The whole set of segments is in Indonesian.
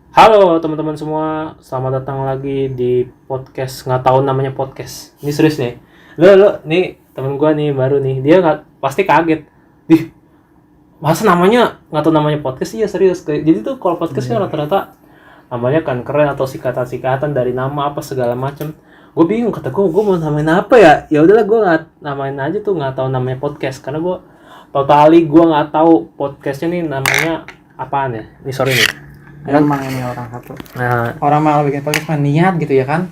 Halo teman-teman semua, selamat datang lagi di podcast. Nggak tahu namanya podcast. Ini serius nih. Lo, nih temen gue nih baru nih. Dia nggak pasti kaget. Dih, masa namanya nggak tahu namanya podcast? Iya serius. Jadi tuh kalau podcastnya rata-rata namanya kan keren atau singkatan-singkatan dari nama apa segala macam. Gue bingung, kata gue mau namain apa ya? Ya udahlah, gue nggak namain aja tuh, nggak tahu namanya podcast karena gue gue nggak tahu podcastnya nih namanya apaan ya. Ini sorry nih. Emang ini orang satu. Nah, Orang malah bikin podcast mah niat gitu ya kan.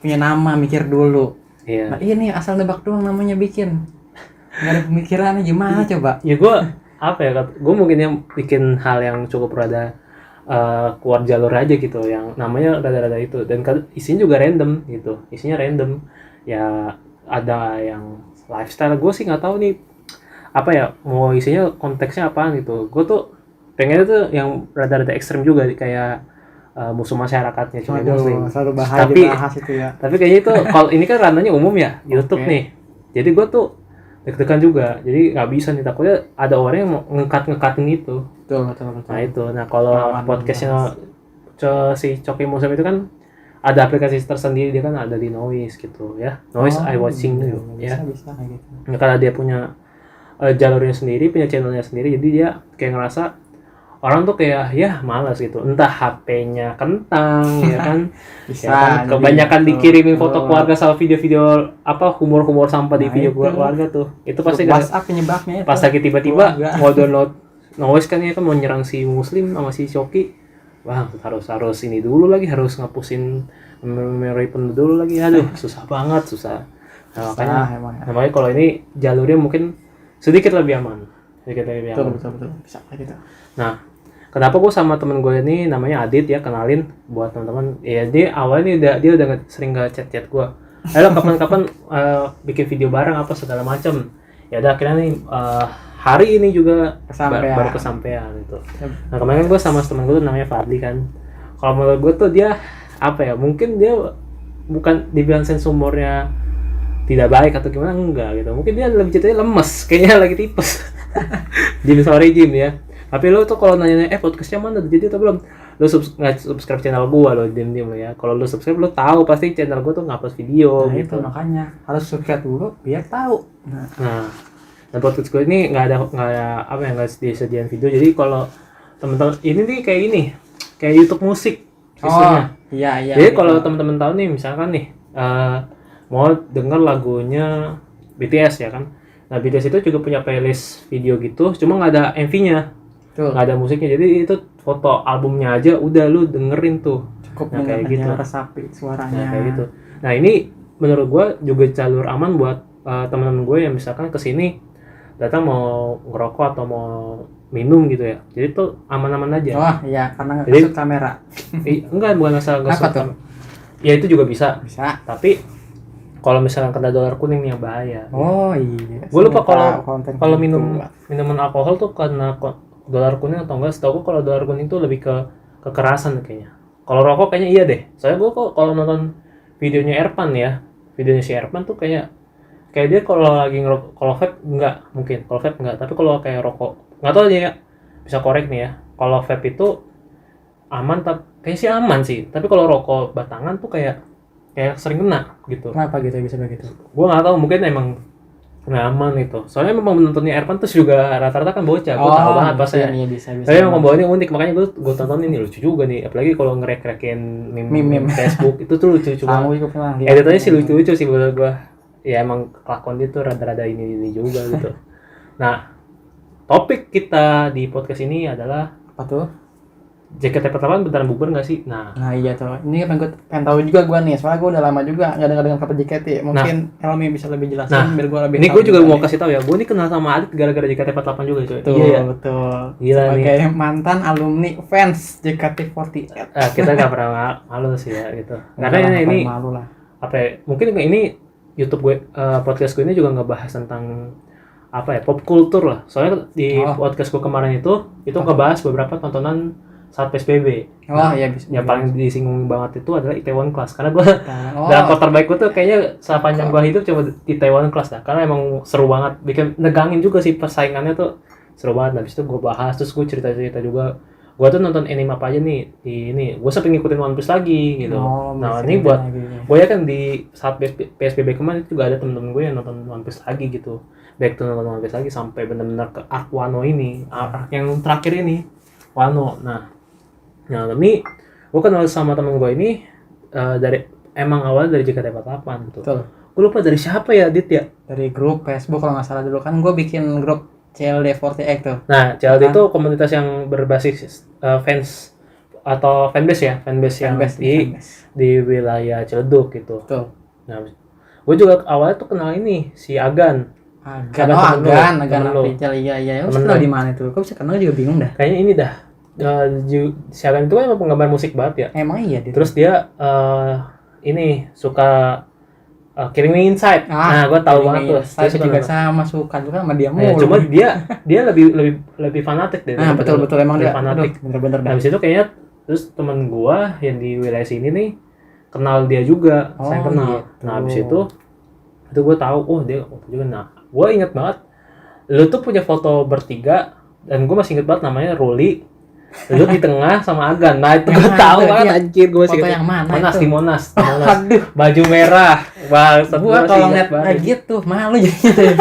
Punya nama, mikir dulu. iya. Nah ini asal nebak doang namanya bikin. Gak ada pemikirannya gimana coba. Ya gue apa ya, gue mungkin yang bikin hal yang cukup rada keluar jalur aja gitu, yang namanya rada-rada itu, dan isinya juga random gitu, isinya random ya. Ada yang lifestyle, gue sih nggak tahu nih apa ya, mau isinya konteksnya apaan gitu. Gue tuh pengennya tuh yang rada-rada ekstrem juga, kayak musuh masyarakatnya cuma muslim. selalu bahaya Tapi dibahas itu ya. tapi kayaknya itu kalau ini kan ranahnya umum ya, YouTube Oke. nih. Jadi gue tuh deg-degan juga, jadi nggak bisa nih, takutnya ada orang yang mau ngekatin itu. Betul. Nah itu, nah kalau Pengalaman podcastnya si Coki Muslim itu kan ada aplikasi tersendiri, dia kan ada di Noise gitu ya, Noise iWatching gitu ya. Bisa kayak gitu. Nah, karena dia punya jalurnya sendiri, punya channelnya sendiri, jadi dia kayak ngerasa orang tuh kayak ya malas gitu, entah HP-nya kentang ya kan. Bisa. Ya kan, jadi kebanyakan betul, dikirimin foto betul. keluarga sama video-video apa humor-humor sampah di Nah, video itu. keluarga tuh. Itu pasti Grup WhatsApp penyebabnya itu. pas lagi tiba-tiba Keluarga. mau download Noise kan, ya kan mau nyerang si Muslim sama si Shoki. Wah, harus ini dulu lagi, harus ngapusin memori penuh dulu lagi. Aduh, susah banget, susah. Nah, Emang ya. makanya kalau ini jalurnya mungkin sedikit lebih aman. Sedikit lebih aman. Betul. Bisa kayak gitu. Nah, kenapa gue sama temen gue ini namanya Adit ya, kenalin buat teman-teman. Ya dia awalnya dia udah sering chat gue. Ayo kapan-kapan bikin video bareng apa segala macem. Ya udah, akhirnya nih hari ini juga Kesampean. baru kesampean gitu. Nah kemarin gue sama temen gue tuh namanya Fadli kan. Kalau menurut gue tuh dia apa ya? Mungkin dia bukan dibilang sense humornya tidak baik atau gimana, enggak gitu. Mungkin dia lebih ceritanya lemes, kayaknya lagi tipes. Jim, sorry Jim ya. Tapi lo tuh kalau nanya podcastnya mana udah jadi atau belum, lo nggak subscribe channel gua lo, diem lo ya. Kalau lo subscribe lo tahu pasti channel gua tuh ngupload video Nah gitu. itu makanya harus subscribe dulu biar tahu. Nah, dan podcast gue ini nggak ada apa ya, nggak disediain video. Jadi kalau teman-teman ini nih kayak YouTube musik sistemnya. Iya. Jadi gitu. kalau teman-teman tahu nih, misalkan nih mau denger lagunya BTS ya kan. Nah BTS itu juga punya playlist video gitu, cuma nggak ada MV-nya, Tuh, nggak ada musiknya. Jadi itu foto albumnya aja udah lu dengerin tuh. cukup Nah, kayak gitu. resapi suaranya. Nah kayak gitu. Nah ini menurut gua juga jalur aman buat teman-teman gue yang misalkan kesini datang mau ngerokok atau mau minum gitu ya. Jadi tuh aman-aman aja. Oh iya, karena nggak Jadi- kasut kamera. Enggak, bukan asal Apa tuh? Ya itu juga bisa. Bisa. Tapi kalau misalkan kena dolar kuning yang bahaya. Oh iya. Gue lupa Ternyata konten kalau gitu. minuman alkohol tuh karena dolar kuning atau enggak. Setahu gue kalau dolar kuning tuh lebih ke kekerasan kayaknya. Kalau rokok kayaknya iya deh. Soalnya gue kok kalau nonton videonya Erpan ya, videonya si Erpan tuh kayak dia kalau lagi ngerokok, kalau vape enggak mungkin, kalau vape enggak, tapi kalau kayak rokok nggak tahu aja ya, bisa korek nih ya. Kalau vape itu aman, kayaknya sih aman sih, tapi kalau rokok batangan tuh kayak sering kena gitu. Kenapa gitu bisa begitu? Gue nggak tahu, mungkin emang nggak aman gitu. Soalnya memang menontonnya Erpan tuh juga rata-rata kan bocah. Gue tahu banget pas ya. Iya bisa. Tapi emang pembawanya unik, makanya gue tontonin ini lucu juga nih. Apalagi kalau ngerek-rekin meme Facebook itu tuh lucu Kamu cuma juga pernah lihat. editannya sih lucu-lucu sih menurut gue. Ya emang kelakuan dia tuh rada-rada ini juga gitu. Nah, topik kita di podcast ini adalah Apa tuh? JKT48 beneran bubar nggak sih? Nah, Iya tuh. Ini kan gue pengen tahu juga gue nih. Soalnya gue udah lama juga nggak dengar kabar JKT. Mungkin Helmi bisa lebih jelasin Nah, biar gue lebih. ini tahu gue juga mau nih. kasih tahu ya. Gue ini kenal sama Adit gara-gara JKT48 juga coy. Betul, Iya ya. betul. Gila Sebagai mantan alumni fans JKT48. Kita nggak pernah malu sih ya gitu. Karena Nggak ini malu lah. apa ya, mungkin ini YouTube gue, podcast gue ini juga ngebahas tentang apa ya, pop culture lah. Soalnya di podcast gue kemarin itu ngebahas beberapa tontonan saat PSBB. Oh iya bisa. Yang paling disinggung banget itu adalah Itaewon Class, karena gue Oh, dalam kota terbaik gue tuh kayaknya sepanjang gue hidup cuma Itaewon Class dah, karena emang seru banget, bikin negangin juga sih, persaingannya tuh seru banget. Habis itu gue bahas, terus gue cerita juga Gua tuh nonton anime apa aja nih di ini. Gua sampai ngikutin One Piece lagi gitu. Nah, ini buat gue ya kan di saat PSBB kemarin itu juga ada temen-temen gue yang nonton One Piece lagi gitu. Back to nonton One Piece lagi sampai benar-benar ke arc Wano ini, arc yang terakhir ini, Wano. Nah ini gue kenal sama temen gue ini dari emang awal dari JKT48 gitu. Betul. Gue lupa dari siapa ya, Dit ya? Dari grup Facebook kalau nggak salah dulu kan gue bikin grup CLD48 tuh. Nah, CLD itu komunitas yang berbasis fans atau fanbase ya, yang di wilayah Ciledug gitu. Betul. Nah, gue juga awalnya tuh kenal ini si Agan. Agan Rizal, iya. Lu kenal di mana tuh? Kok bisa kenal juga bingung dah. Kayaknya ini dah. Si Agan itu kan emang penggemar musik banget ya. Emang iya dia. Terus dia ini suka Killing Inside. Nah, gue tahu banget tuh. Saya juga suka juga sama dia mulu. Cuma dia lebih fanatik deh. Nah, betul emang dia fanatik. Bener-bener dah. Habis itu kayaknya terus teman gua yang di wilayah sini nih kenal dia juga. Saya kenal. Gitu. Nah, habis itu gua tahu dia juga. Nah, gua inget banget lu tuh punya foto bertiga dan gua masih inget banget namanya Ruli. Lu di tengah sama Agan. Nah, itu gua tahu banget anjir, gua masih foto yang mana itu? Di Monas. Aduh, baju merah. Gua kalau ngeliat kayak gitu malu jadi.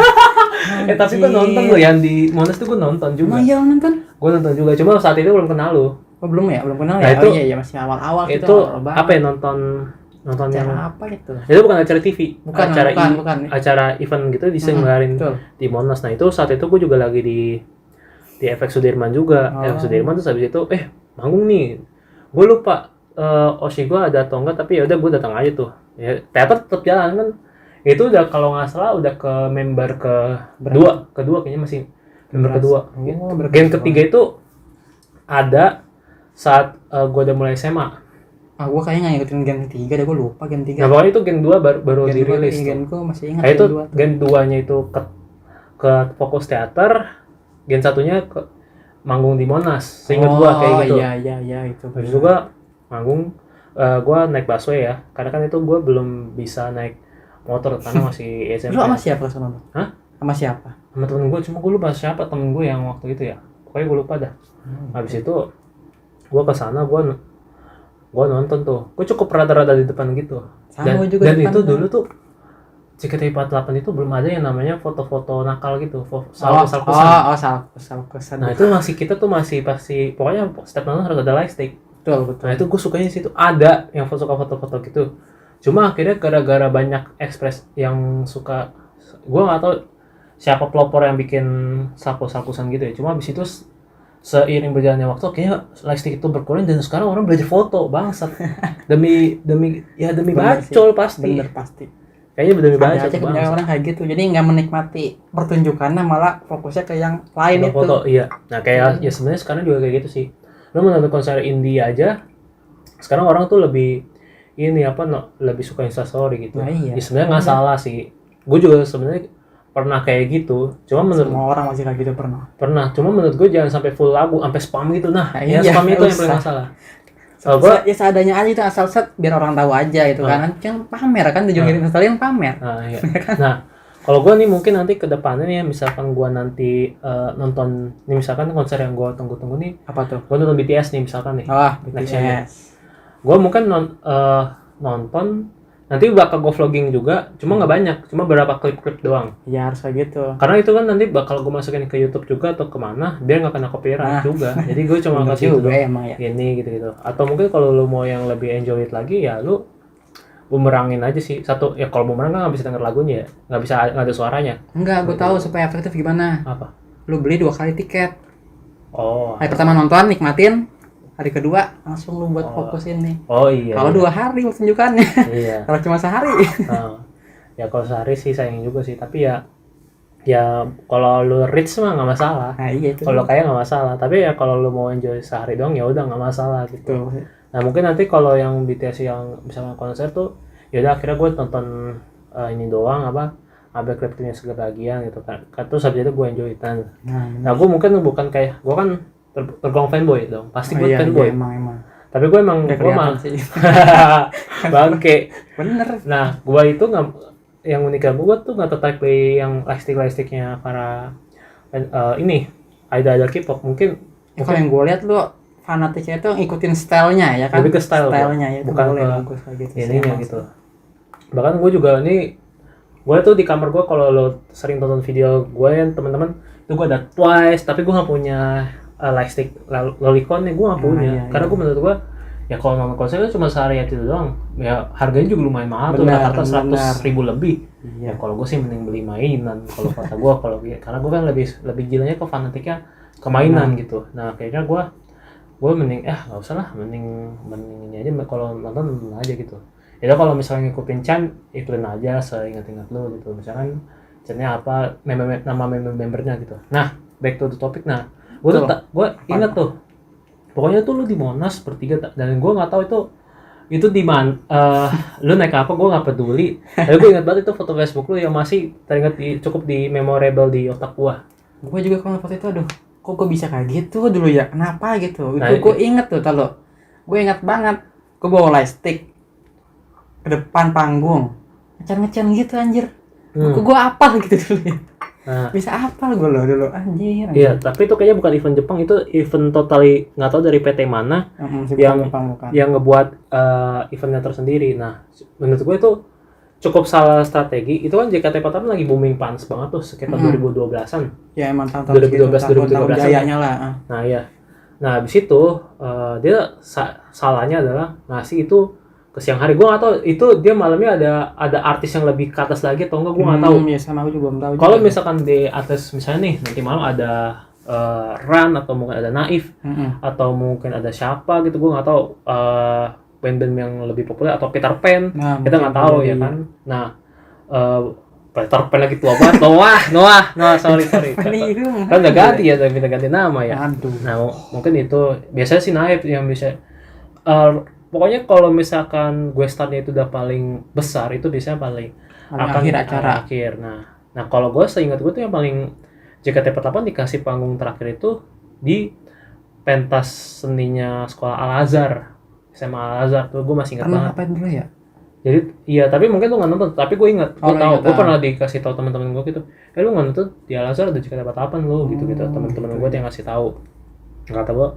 Tapi gua nonton lu yang di Monas tuh gua nonton juga. Iya, nonton. Gua nonton juga. Cuma saat itu belum kenal lu. Oh, belum kenal nah, ya. Itu, iya masih awal-awal itu gitu. apa ya nonton acara yang apa itu? Itu bukan acara TV, bukan. Acara event gitu diselenggarain di Monas. Nah, itu saat itu gue juga lagi di FX Sudirman juga. FX Sudirman terus habis itu manggung nih. Gue lupa Oshi gue ada atau enggak, tapi ya udah gue datang aja tuh. Ya teater tetap jalan kan. Itu udah kalau nggak salah udah ke member kedua kayaknya masih member kedua. Gen ketiga itu ada saat gue udah mulai SMA. Gue kayaknya nggak ngikutin gen ketiga deh, gue lupa gen 3. Nah, pokoknya itu gen 2 baru dirilis. Gen gue masih ingat. Nah, itu gen 2-nya itu ke fokus teater, gen 1-nya ke manggung di Monas. Seingat gue kayak gitu. Iya itu. Terus juga manggung, gue naik busway ya, karena kan itu gue belum bisa naik motor karena masih SMP. Lu sama siapa sama? Hah? Sama siapa? Sama temen gue, cuma gue lupa siapa temen gue yang waktu itu ya. Pokoknya gue lupa dah. Habis itu gue kesana, gue nonton tuh. Gue cukup rada-rada di depan gitu. Sama juga dan itu dulu tuh JKT48 itu belum ada yang namanya foto-foto nakal gitu. Salkusan. Nah, itu kita tuh masih pasti pokoknya setiap nonton harus ada lightstick. Betul. Nah, itu gue sukanya di situ. Ada yang suka foto-foto gitu. Cuma akhirnya gara-gara banyak ekspres yang suka, gue nggak tahu siapa pelopor yang bikin salkusan gitu ya. Cuma abis itu seiring berjalannya waktu kayaknya lightstick itu berkurang dan sekarang orang belajar foto bangsat. demi bacol pasti. Bener pasti. Kayaknya demi bacol. Ada aja orang kayak gitu. Jadi nggak menikmati pertunjukannya, malah fokusnya ke yang lain itu. Foto, iya. Nah, kayak ya sebenarnya sekarang juga kayak gitu sih. Lo menonton konser indie aja sekarang orang tuh lebih lebih suka Instastory gitu. Nah, iya. Ya, sebenarnya nggak salah sih. Gue juga sebenarnya pernah kayak gitu. Cuma menurut semua orang masih kayak gitu pernah. Cuma menurut gue jangan sampai full lagu, sampai spam gitu. Nah, ya iya, spam itu yang paling masalah. Ya seadanya aja itu, asal set biar orang tahu aja gitu kan. Kan pamer kan, tujuan Instastory kan pamer. Nah, iya. Nah, kalau gue nih mungkin nanti ke depannya nih, misalkan gue nanti nonton nih, misalkan konser yang gue tunggu-tunggu nih. Apa tuh? Gue nonton BTS nih misalkan nih. BTS. Gue mungkin nonton nanti bakal gue vlogging juga, cuma nggak banyak, cuma beberapa klip-klip doang. Ya harus kayak gitu. Karena itu kan nanti bakal gue masukin ke YouTube juga atau kemana, biar nggak kena copyright juga. Jadi gue cuma kasih juga emang ya. Gini gitu. Atau mungkin kalau lu mau yang lebih enjoy it lagi ya lu bumerangin aja sih. Satu ya, kalau bumerang kan nggak bisa denger lagunya ya, nggak ada suaranya. Enggak, gue tahu supaya efektif gimana. Apa? Lu beli 2 kali tiket. Hari pertama nonton nikmatin, hari kedua langsung lu buat fokusin nih. Iya. Kalau 2 hari pertunjukannya. Iya. Kalau cuma sehari. Ya kalau sehari sih sayang juga sih, tapi ya kalau lu rich mah nggak masalah. Nah, iya itu. Kalau kaya nggak masalah, tapi ya kalau lu mau enjoy sehari doang ya udah nggak masalah gitu. Betul. Nah, mungkin nanti kalau yang BTS yang misalnya konser tuh ya udah akhirnya gue nonton ini doang ada klipnya sebagian gitu kan. Terus habis itu gue enjoy kan. Nah, gue mungkin bukan kayak gue kan tergolong fanboy dong. Pasti gue fanboy. Iya, emang. Tapi gue emang bangke. Bener. Nah, gue itu nggak, yang uniknya gue tuh nggak tertarik di yang lightsticknya para ini idol K-pop. Mungkin kalau yang gue lihat lu fanatiknya itu ngikutin stylenya ya kan? Lebih ke stylenya ya, itu bukan boleh ke bagus kayak gitu sih, ininya emang. gitu. Bahkan gue juga gue tuh di kamar gue kalau lo sering tonton video gue yang teman-teman itu gue ada Twice, tapi gue nggak punya lightstick lolicon nih, gue nggak punya. Iya, Karena iya. gue menurut gue ya kalau nonton konser kan cuma sehari itu doang, ya harganya juga lumayan mahal tuh, Benar, rata-rata benar. 100.000 lebih. Iya. Ya kalau gue sih mending beli mainan kalau kata gue, karena gue kan lebih gilanya ke fanatiknya ke mainan gitu. Nah kayaknya gue mending nggak usah lah, mending ini aja, kalau nonton aja gitu. Ya kalau misalnya ngikutin Chan, ikutin aja seingat-ingat lo gitu, misalkan Channya apa, nama membernya gitu. Nah back to the topic. Nah gue ingat tuh, pokoknya tuh lu di Monas bertiga, dan gue nggak tahu itu di mana, lu naik apa gue nggak peduli. Tapi gue ingat banget itu foto Facebook lu yang masih teringat cukup di memorable di otak gue. Gue juga kalau foto itu, aduh, kok gue bisa kayak gitu dulu ya? Kenapa gitu? Nah, Itu gue inget tuh, gue inget banget. Gue bawa lightstick ke depan panggung, ngecan gitu anjir. Gue apal gitu dulu ya. Nah, Bisa apal gue loh dulu, anjir. iya, tapi itu kayaknya bukan event Jepang, itu event totally nggak tahu dari PT mana Bukan. yang ngebuat eventnya tersendiri. Nah, menurut gue itu cukup salah strategi. Itu kan JKT48 lagi booming panas banget tuh sekitar 2012-an. Ya emang tahun 2012, tahun jayanya lah. Nah iya. Nah habis itu dia salahnya adalah ngasih itu ke siang hari. Gue nggak tahu itu dia malamnya ada artis yang lebih ke atas lagi atau enggak, gue nggak tahu. Ya sama aku juga belum tahu. Kalau misalkan di atas misalnya nih nanti malam ada Ran atau mungkin ada Naif atau mungkin ada siapa gitu, gue nggak tahu, band-band yang lebih populer atau Peter Pan, Nah, kita nggak tahu ya kan. Nah Peter Pan lagi tua banget. Noah, sorry kan udah ganti ya, tapi kita ganti nama ya. Aduh. Nah mungkin itu biasanya sih Naif yang bisa, pokoknya kalau misalkan gue startnya itu udah paling besar, itu biasanya paling akhir acara. Akhir. Nah kalau gue seingat gue tuh yang paling JKT48 dikasih panggung terakhir itu di pentas seninya sekolah Al-Azhar, SMA Al-Azhar tuh, gue masih ingat Pernah banget. ngapain dulu ya? Jadi iya, tapi mungkin lu nggak nonton, tapi gue ingat, gue tahu, ingat, gue pernah dikasih tahu teman-teman gue gitu, lu nggak nonton di Al-Azhar ada JKT48 lo gitu, teman-teman gue yang ngasih tahu. Kata gue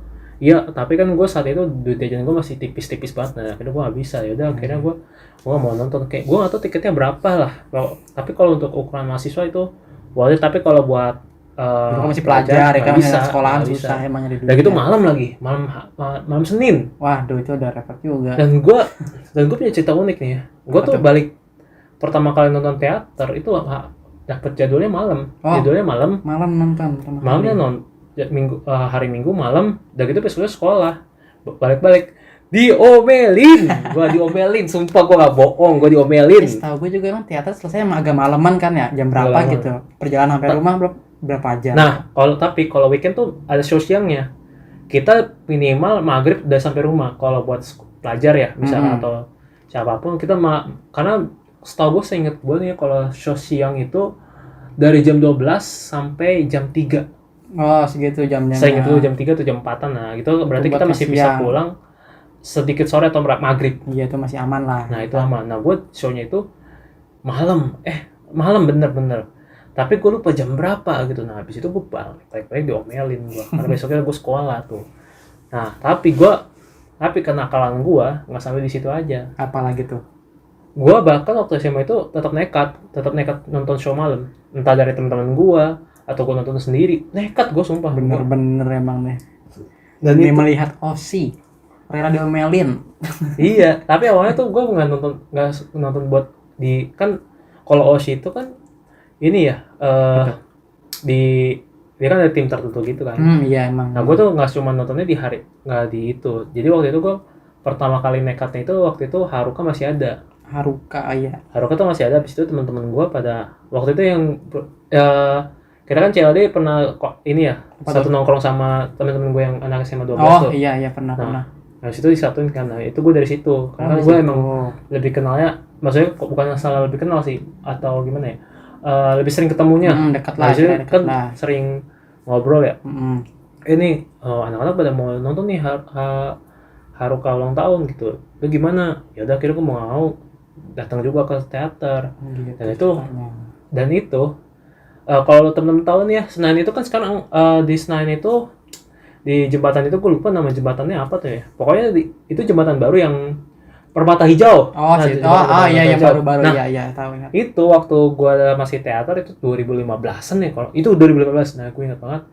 iya, tapi kan gue saat itu duit jajan gue masih tipis banget. Nah akhirnya gue nggak bisa, yaudah akhirnya gue mau nonton, kayak gue nggak tahu tiketnya berapa lah. Tapi kalau untuk ukuran mahasiswa itu boleh, tapi kalau buat Itu kan masih pelajar ya kan, bisa, sekolahan susah emangnya di dunia. Dan gitu malam Senin. Waduh, itu udah repot juga. Dan gue punya cerita unik nih ya. Gue tuh balik pertama kali nonton teater itu dapet jadwalnya malam. Jadwalnya malam. Malam nonton. Malamnya hari Minggu malam. Dan gitu besoknya sekolah. Balik diomelin. Sumpah gue gak bohong, gue diomelin. Tahu gue juga emang teater selesai emang agak malaman kan ya, jam berapa gitu. Perjalanan sampai rumah berapa jam. Nah, kalau weekend tuh ada show siangnya. Kita minimal maghrib udah sampai rumah. Kalau buat pelajar ya, misalnya atau siapapun, kita karena setahu gue, seinget gue nih, kalau show siang itu dari jam 12 sampai jam 3. Oh, segitu jamnya. Seinget gue jam 3 atau jam 4-an. Nah, gitu berarti kita masih bisa pulang sedikit sore atau maghrib. Iya, itu masih aman lah. Nah, itu aman. Nah, gue show-nya itu malam bener. Tapi gue lupa jam berapa gitu. Nah habis itu gue balik diomelin gue, karena besoknya gue sekolah tuh. Nah tapi kenakalan gue nggak sampai di situ aja. Apalagi tuh? Gue bahkan waktu SMA itu tetap nekat nonton show malam, entah dari teman-teman gue atau gue nonton sendiri. Nekat gue, sumpah. Bener emang nih. Dan ini melihat Osi rela diomelin. Iya, tapi awalnya tuh gue nggak nonton buat di, kan kalau Osi itu kan ini ya, dia kan ada tim tertentu gitu kan. Iya emang. Nah gue tuh nggak cuma nontonnya di hari, nggak di itu. Jadi waktu itu gue pertama kali nekatnya itu waktu itu Haruka masih ada. Haruka tuh masih ada. Habis itu teman-teman gue pada waktu itu yang kita kan CLD pernah ini ya, satu nongkrong sama teman-teman gue yang anak SMA 12 tuh. Iya pernah. Nah situ disatuin kan. Nah itu gue dari situ, karena gue emang lebih kenalnya, maksudnya bukan salah lebih kenal sih atau gimana ya, lebih sering ketemunya. Dekat lah, kan sering ngobrol ya. Ini anak-anak pada mau nonton nih Haruka ulang tahun gitu. Lu gimana? Ya udah, akhirnya gue mau datang juga ke teater. Gitu, dan itu kalau temen-temen tahu nih ya, Senayan itu kan sekarang di Senayan itu di jembatan itu gue lupa nama jembatannya apa tuh ya. Pokoknya itu jembatan baru yang permata hijau. Oh, Nah, situ. jembatan Oh, iya permata yang hijau. baru-baru. Nah, Iya, tahu ingat. itu waktu gue masih teater itu 2015-an ya kalau itu 2015. Nah, gue ingat banget.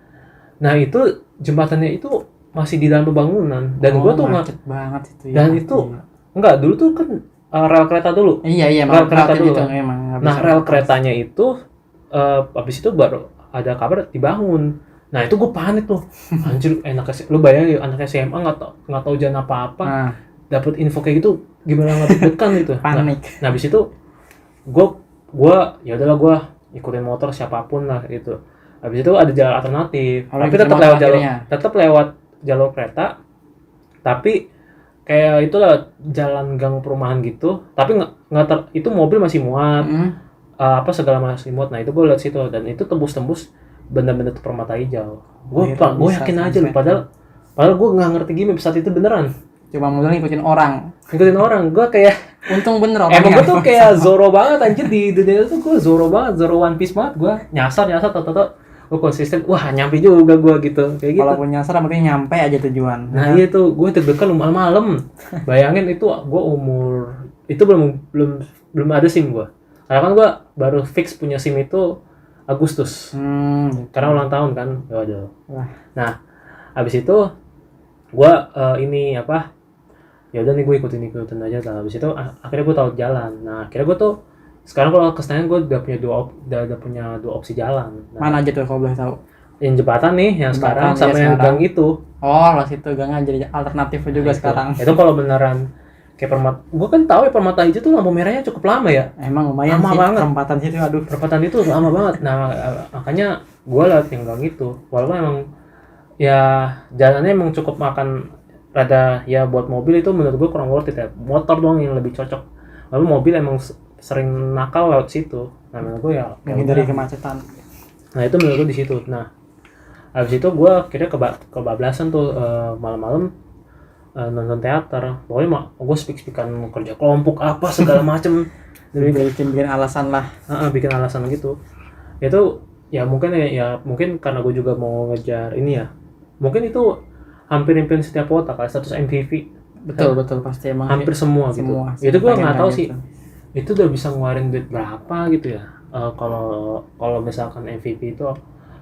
Nah, itu jembatannya itu masih di dalam pembangunan dan gue tuh macet banget itu ya. dan itu enggak dulu tuh kan rel kereta dulu. Iya, Rel kereta dulu. itu Kan. memang nggak Nah, bisa rel lepas. keretanya itu habis itu baru ada kabar dibangun. Nah, itu gue panik tuh. Anjir, lu bayangin anak SMA nggak tahu jalan apa-apa. Nah, Dapat info kayak gitu gimana nggak deg-degan gitu. panik. Nah, habis itu gue ya udahlah gue ikutin motor siapapun lah gitu. Habis itu ada jalan alternatif, Kalau tapi yang tetap lewat jalur kereta. Tapi kayak itu lewat jalan gang perumahan gitu. Tapi itu mobil masih muat. Apa segala masih muat. Nah, itu gue lihat situ dan itu tembus bener-bener permata hijau. Gue yakin aja lu padahal gue nggak ngerti gimana saat itu beneran. Coba modal ngikutin orang. Gue kayak Untung bener orang. emang gue tuh kayak Zoro banget anjir di dunia itu gue Zoro banget, Zoro One Piece banget gue. Nyasar toto gue konsisten, wah nyampe juga gue gitu kayak gitu. Walaupun nyasar penting nyampe aja tujuan. Nah, iya tuh gue deg-degan malam-malam. Bayangin itu gue umur itu belum ada SIM gue. Karena kan gue baru fix punya SIM itu Agustus. Karena ulang tahun kan. Waduh. Nah, habis itu gue ini apa? Ya udah nih gue ikutin aja lah. Habis itu akhirnya gue tahu jalan. Nah, akhirnya gue tuh sekarang kalau ke Senayan gue udah punya dua opsi jalan. Nah, mana aja tuh kalau boleh tahu? Yang jembatan nih yang sekarang sama yang gang itu. Oh, lah situ gangnya jadi alternatif juga sekarang. Itu kalau beneran kayak permata, gue kan tahu ya permata hijau tuh lampu merahnya cukup lama ya. Emang lumayan lama sih banget. Perempatan itu lama banget. Nah, makanya gue liat yang gang itu. Walaupun emang ya jalannya emang cukup makan rada ya buat mobil itu menurut gue kurang worth it ya. Motor doang yang lebih cocok. Lalu mobil emang sering nakal lewat situ. Nah, menurut gue ya menghindari kemacetan. Nah, itu menurut gue di situ. Nah, habis itu gue kira kebablasan tuh malam-malam nonton teater. Pokoknya gue speak-speakan kerja kelompok apa segala macem. bikin alasan lah. Bikin alasan gitu. Itu ya mungkin karena gue juga mau ngejar ini ya. Mungkin itu hampir setiap kota kayak status MTV. Betul pasti emang hampir semua gitu. Itu gue nggak tahu sih. Itu udah bisa ngeluarin duit berapa gitu ya. Kalau misalkan MVP itu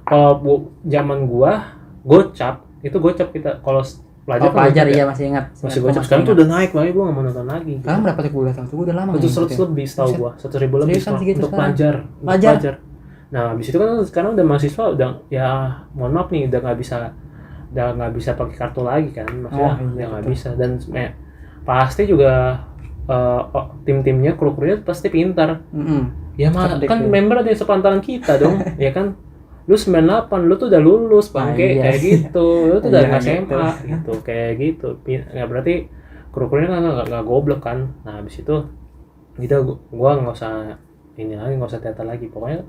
kalau zaman gocap kita kalau pelajar iya masih ingat. Masih gocap sekarang tuh udah naik banget, gue nggak mau nonton lagi. Sekarang berapa tuh gue udah tahu? Gue udah lama. 100 lebih setahu gue, 100.000 lebih untuk pelajar. Nah, habis itu kan sekarang udah mahasiswa udah ya mohon maaf nih udah nggak bisa pakai kartu lagi kan, maksudnya nggak bisa dan pasti juga tim-timnya kru-krunya pasti pintar. Ya malah kan member ada yang sepantaran kita dong, ya kan. Lu 98, lu tuh udah lulus bangke kayak gitu. Lu tuh udah SMA gitu, kayak gitu. Nggak berarti kru-krunya kan nggak goblok kan. Nah, habis itu gua nggak usah teater lagi. Pokoknya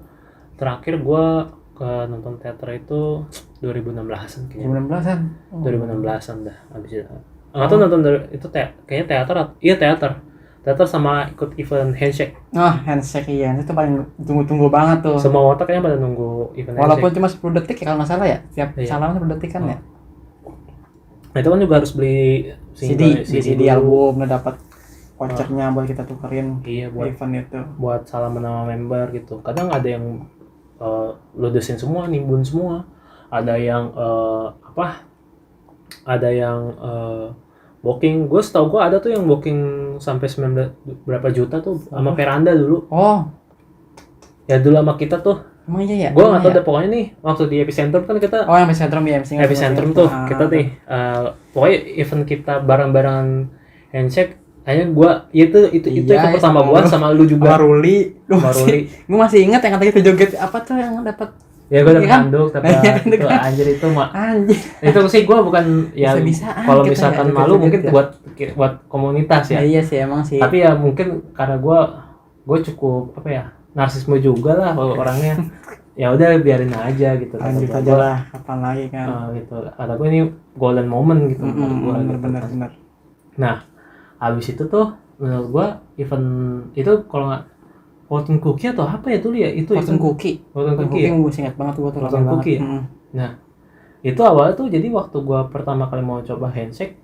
terakhir gua ke nonton teater itu 2016-an kayaknya. 2016-an. 2016-an dah habis itu. Enggak tahu nonton itu kayaknya teater. Iya, teater sama ikut event handshake. Handshake iya. Itu paling tunggu-tunggu banget tuh. Semua otak kayaknya pada nunggu event walaupun handshake. Cuma 10 detik ya kalau nggak salah ya. Tiap salaman 10 detik kan ya. Nah, itu kan juga harus beli CD album udah dapat vouchernya buat kita tukerin. Iya, buat event itu. Buat salaman sama member gitu. Kadang ada yang ludesin semua, nimbun semua. Ada yang ada yang booking. Gue setahu gue ada tuh yang booking sampai 19 berapa juta tuh sama Peranda dulu. Ya dulu sama kita tuh. Emang iya ya? Gue nggak tahu deh, pokoknya nih waktu di Epicentrum kan kita. Yang Epicentrum ya, Epicentrum tuh kita nih pokoknya event kita bareng-barengan handshake. Hanya gue itu yang pertama gue sama lu juga. Maruli. Gue masih ingat yang kata kita joget apa tuh yang dapat. Ya gue dapat handuk tapi itu anjir itu mah. Itu sih gue bukan ya kalau misalkan malu mungkin buat komunitas ya. Iya sih emang sih. Tapi ya mungkin karena gue cukup narsisme juga lah orangnya. Ya udah biarin aja gitu. Lanjut aja lah, kapan lagi kan. Gitu. Kata gue ini golden moment gitu. Bener. Nah, abis itu tuh menurut gue event itu kalau nggak Fortune Cookie atau apa ya dulu ya itu Fortune Cookie ya? gue ingat banget gue tuh Fortune Cookie ya? Nah Itu awalnya tuh jadi waktu gue pertama kali mau coba handshake,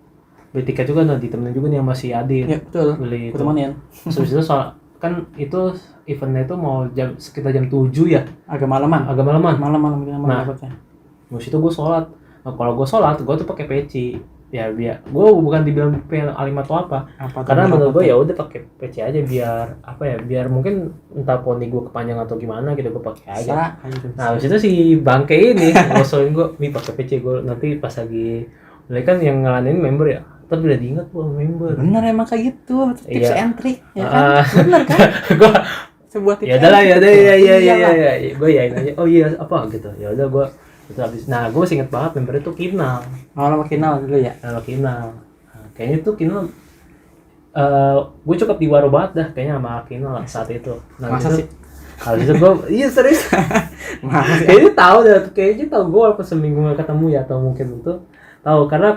beli tiket juga nih, ditemenin juga nih sama si Adit. Ya betul. Beli Aku itu. temenin. Terus itu soal kan itu eventnya itu mau sekitar jam 7 ya, Agak malaman. agak malaman. Malam-malam Nah. dapatnya. Terus itu gue sholat. Nah, kalau gue sholat, gue tuh pakai peci. Ya biar gue bukan dibilang alim atau apa. Apa tuh? Karena menurut gue tuh? ya udah pakai peci aja biar apa ya? Biar mungkin entah poni gue kepanjang atau gimana gitu, gue pakai aja. Bisa, kayak gitu. Nah, habis itu si bangke ini ngosolin gue, "Nih pakai peci gue nanti pas lagi." Mulai kan yang ngelanin member ya. Tapi udah diingat gue member. Bener emang kayak gitu. Tips Iya. and trick ya kan? Bener kan? Gue Sebuah tips. ya udah lah, ya udah, ya Iyalah. gue yain aja. Oh iya apa gitu. Ya udah gue itu habis. Nah, gue masih inget banget member itu Kinal. Oh, lo Kinal dulu ya? Kalau Kinal. Nah, kayaknya tuh Kinal gue cukup di waro banget dah kayaknya sama Kinal saat itu. Nah, Masa sih? Habis itu gue iya serius. Masa sih? Kayaknya tahu dah, kayaknya tahu gue walaupun seminggu gak ketemu ya, atau mungkin itu tahu karena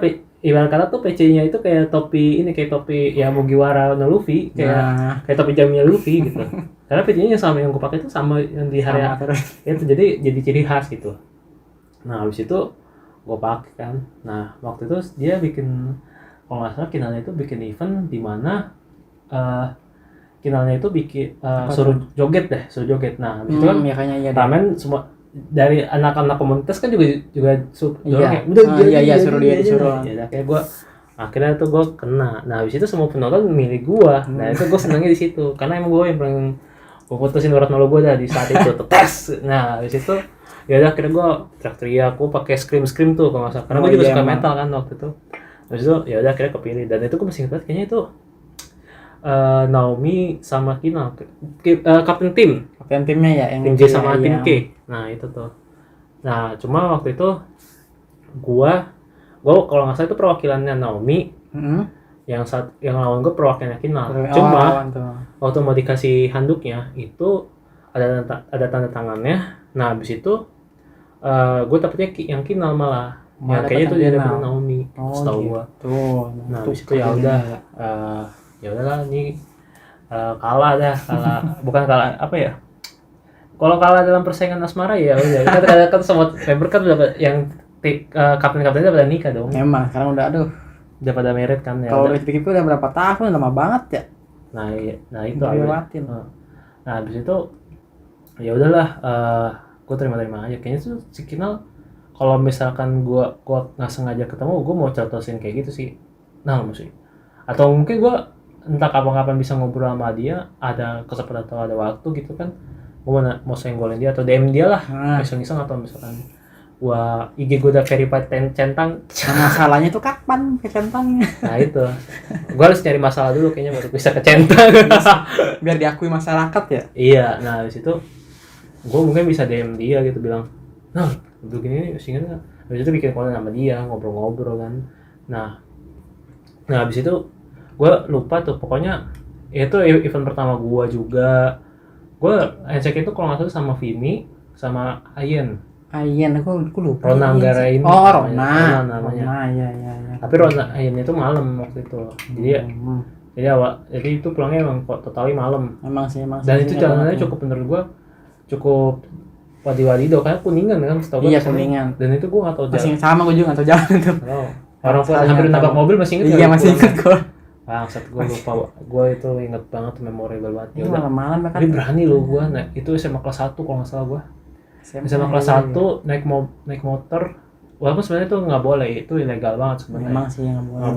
ibarat kata tuh PC-nya itu kayak topi ini, kayak topi ya Mugiwara no Luffy, kayak topi jamnya Luffy gitu. Karena PC-nya sama yang gue pakai itu sama yang di hari itu, jadi ciri khas gitu. Nah, habis itu gue pakai kan. Nah, waktu itu dia bikin, kalau nggak salah Kinalnya itu bikin event di mana Kinalnya itu bikin suruh joget. Nah, habis itu kan ya kayaknya iya deh. ramen semua dari anak-anak komunitas kan juga Iya. Suruh dia disuruh. Ya akhirnya tuh gue kena. Nah, habis itu semua penonton milih gue. Nah, itu gue senangnya di situ karena emang gue yang paling gue putusin urat malu gue dah di saat itu tes. Nah, habis itu ya udah akhirnya gue teriak-teriak, gue pakai scream tuh kalau nggak salah karena gue juga suka metal kan waktu itu. Habis itu ya udah akhirnya kepilih, dan itu gue masih ingat kayaknya itu Naomi sama Kinal, kapten tim timnya ya yang tim J sama tim K. Nah, itu tuh. Nah, cuma waktu itu gua kalau nggak salah itu perwakilannya Naomi, yang lawan gue perwakilannya Kinal. Cuma waktu mau dikasih handuknya itu ada tanda tangannya. Nah, habis itu gue dapetnya yang Kinal malah. Ya kayaknya itu dia dapet Naomi. Setahu gua. Tuh. Nah, habis itu ya udah ya udahlah nih kalah. Bukan kalah apa ya? Kalau kalah dalam persaingan asmara ya udah. Kan semua member kan udah yang kapten-kaptennya pada nikah dong. Emang sekarang udah pada merit kan ya. Kalau PKP udah berapa tahun, lama banget ya. Nah itu lewatin. Nah, habis itu ya udahlah, gue terima aja. Kayaknya tuh si Kinal kalau misalkan gue nggak sengaja ketemu, gue mau contohin kayak gitu sih. Nah, mesti. Atau mungkin gue entah kapan-kapan bisa ngobrol sama dia, ada kesempatan atau ada waktu gitu kan. Gue mau senggolin dia atau DM dia lah, iseng-iseng, atau misalkan gua IG gue udah verified centang. Nah, masalahnya tuh kapan kecentangnya? Nah itu, gue harus cari masalah dulu kayaknya baru bisa kecentang. Biar diakui masyarakat ya. Iya, nah habis itu gue mungkin bisa DM dia gitu, bilang, nah begini sehingga nggak. Habis itu bikin konten sama dia, ngobrol-ngobrol kan. Nah habis itu gue lupa tuh, pokoknya itu event pertama gue juga. Gue handshake itu kalau nggak salah sama Vini sama Ayen. Aku lupa. Rona Anggara ini. Oh, Rona namanya. Iya. Tapi Rona Ayen itu malam waktu itu. Jadi itu pulangnya emang totalnya malam. Emang sih. Dan itu jalanannya cukup, menurut gue cukup wadi-wadido, karena Kuningan kan setahu gue. Iya, Kuningan. Dan itu gue nggak tahu jalan. Sama gue juga nggak tahu jalan itu. Orang hampir nabrak mobil masih inget. Iya, masih inget gue. Bangsat, gue lupa. Gue itu inget banget, memorable banget. Ini malam-malam kan. Tapi berani loh gue. Nah, itu SMA kelas 1 kalau nggak salah gue. SMA kelas 1 naik motor. Walaupun sebenarnya itu nggak boleh, itu ilegal banget sebenarnya. Memang sih nggak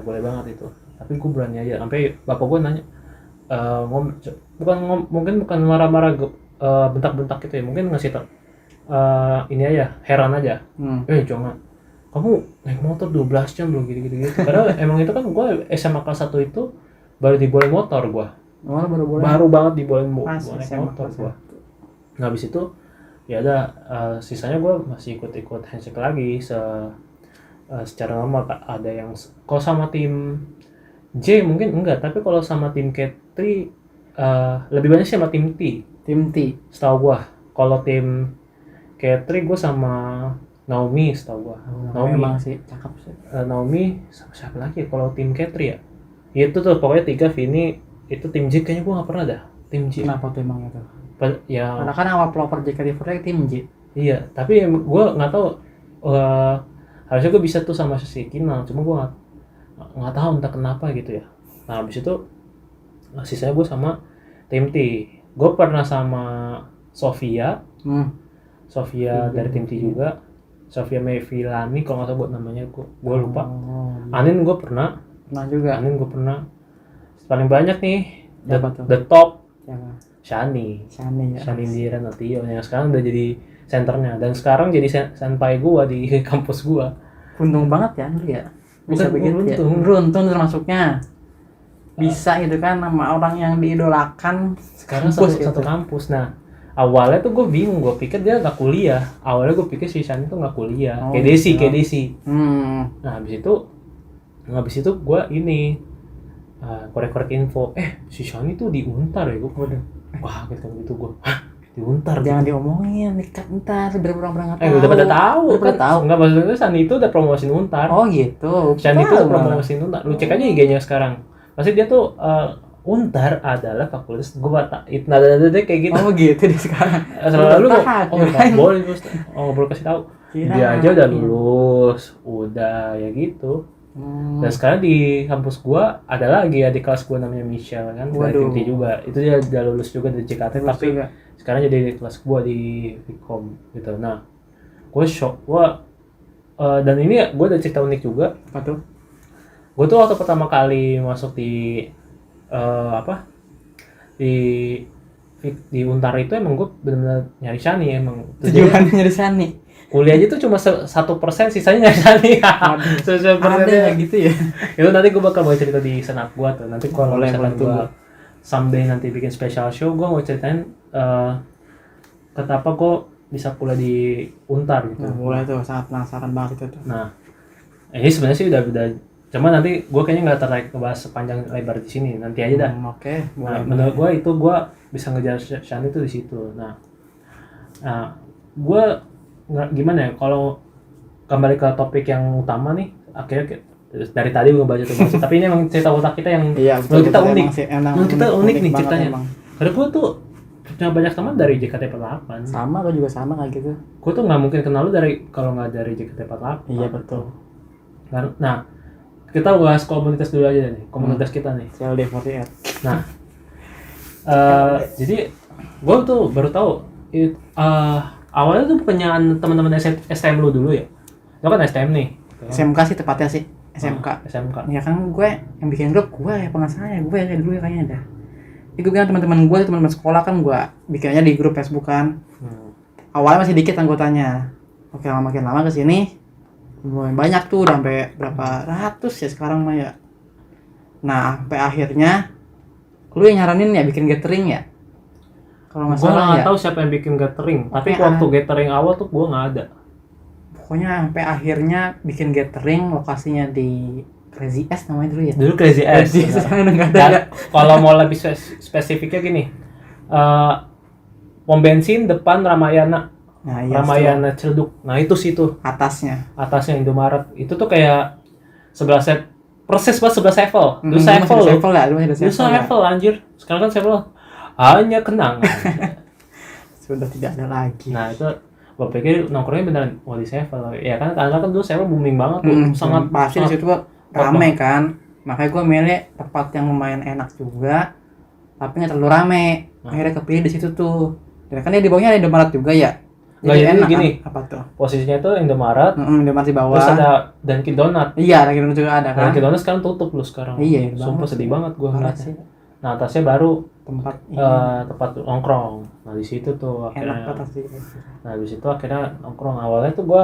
boleh banget itu. Tapi gue berani aja. Sampai bapak gue nanya, mungkin bukan marah-marah, bentak-bentak gitu ya. Mungkin ngasih ini aja, heran aja. Jangan. Kamu naik motor 12 jam loh, gitu. Karena emang itu kan gue SMA kelas 1 itu baru dibolehin motor gue. Baru banget dibolehin naik motor gue. Nah, habis itu ya ada sisanya gue masih ikut handshake lagi secara normal. Ada yang kalau sama tim J mungkin enggak, tapi kalau sama tim K3 lebih banyak sih sama tim T. Setahu gue. Kalau tim K3 gue sama Naomi, setahu gua. Naomi emang sih cakep sih. Naomi sama siapa lagi kalau tim K3 ya? Itu tuh pokoknya 3 Vini. Itu tim J kayaknya gua enggak pernah dah. Tim J. Kenapa tuh emang itu? Ya. Karena kan awal pelopor JKT48 tim J. Iya, tapi gua enggak tahu harusnya gue bisa tuh sama si Kinal, cuma gue nggak tahu entah kenapa gitu ya. Nah habis itu sisanya gue sama tim T. Gue pernah sama Sofia dari tim T juga, Sofia Mevilani kalau nggak salah buat namanya, gue lupa. Anin gue pernah juga. Paling banyak nih Siapa tuh? the top Siapa? Shani ya. Indira Natio yang sekarang udah jadi senternya dan sekarang jadi senpai gua di kampus gua. Untung banget ya Andri ya. Bisa Bukan begitu beruntung. ya. Beruntung termasuknya. Bisa gitu kan sama orang yang diidolakan Sekarang satu kampus. Nah, awalnya tuh gue bingung, gue pikir dia nggak kuliah. Awalnya gue pikir si Shani tuh nggak kuliah. Kayak Desi. Nah, habis itu gue ini korek-korek info. Si Shani tuh di Untar ya, gue wah gitu gue. Di Untar. Jangan diomongin, nikat ntar berapa orang Udah pada tahu. Enggak, maksudnya Shani itu udah promosiin Untar. Oh gitu. Shani itu udah promosiin Untar. Lu cek aja IG-nya sekarang. Pasti dia tuh Untar adalah fakultas gue nada kayak gitu. Oh gitu deh sekarang. Selalu boleh ngobrol kasih tahu. Dia aja udah lulus, udah ya gitu. Dan sekarang di kampus gua ada lagi ya di kelas gua namanya Michelle kan, dari tim T juga. Itu dia udah lulus juga dari JKT tapi sekarang jadi di kelas gua di Vkom gitu. Nah, gue shock dan ini gue ada cerita unik juga. Apa tuh? Gue tuh waktu pertama kali masuk di di Untar itu emang gue benar-benar nyari Shani emang. Tujuannya nyari Shani. Kuliah aja tuh cuma 1%, sisanya nyari Shani. Ada gitu ya. Itu nanti gue bakal mau cerita di senap gue tuh. Nanti kalau misalkan gue someday nanti bikin special show, gue mau ceritain kenapa gue bisa kuliah di Untar gitu. Nah, mulai tuh sangat penasaran banget itu tuh. Nah, ini sebenarnya sih udah cuma nanti gue kayaknya nggak tertarik ngebahas sepanjang lebar di sini, nanti aja dah. Oke. Nah, menurut gue itu gue bisa ngejar Shani itu di situ. Nah, gue nggak gimana ya kalau kembali ke topik yang utama nih, akhirnya dari tadi gue baca tuh tapi ini emang cerita otak kita yang menurut kita unik. Menurut kita unik nih ceritanya. Karena gue tuh punya banyak teman dari JKT48. Sama, gue juga sama kayak gitu. Gue tuh nggak mungkin kenal lu kalau nggak dari JKT48. Iya betul. Nah, kita bahas komunitas dulu aja nih, komunitas kita nih. CLD48. Nah, jadi gue tuh baru tahu awalnya tuh bukannya teman-teman STM lu dulu ya? Lu kan STM nih. SMK sih tepatnya sih. SMK. Ya kan gue yang bikin grup gue ya pengasanya gue ya dulu ya kayaknya dah. Jadi gue bilang teman-teman sekolah kan gue bikinnya di grup Facebook kan. Awalnya masih dikit anggotanya. Oke, makin lama kesini mulai banyak tuh, udah sampai berapa ratus ya sekarang mah ya. Nah, sampai akhirnya lu yang nyaranin ya bikin gathering ya. Kalau nggak salah ya. Gue nggak tahu siapa yang bikin gathering, tapi waktu gathering awal tuh gue nggak ada. Pokoknya sampai akhirnya bikin gathering, lokasinya di Crazy S namanya dulu ya. Dulu Crazy S. Sekarang udah nggak ada. Kalau mau lebih spesifiknya gini, pom bensin depan Ramayana. Nah, iya, Ramayana Ciledug. Nah itu situ. Atasnya Indomaret. Itu tuh kayak persis sebelah Sevel. Dulu Sevel anjir. Sekarang kan Sevel hanya kenang. Sudah tidak ada lagi. Nah itu gue pikir nongkrongnya beneran di Sevel. Ya kan karena kan dulu Sevel booming banget tuh. Sangat pasti di situ rame kan. Makanya gue milih tempat yang lumayan enak juga, tapi nggak terlalu rame. Akhirnya kepilih di situ tuh. Dan kan dia di bawahnya ada Indomaret juga ya. Jadi enak gini. Kan? Apa tuh? Posisinya tuh Indomaret. Indomaret di bawah. Terus ada Dunkin Donut. Iya, Dunkin Donut juga ada kan. Dunkin Donut sekarang tutup loh sekarang. Iya, sumpah sedih banget gue ngeliatnya. Nah, atasnya baru tempat nongkrong. Nah, di situ tuh akhirnya. Nah, di situ akhirnya nongkrong. Awalnya tuh gue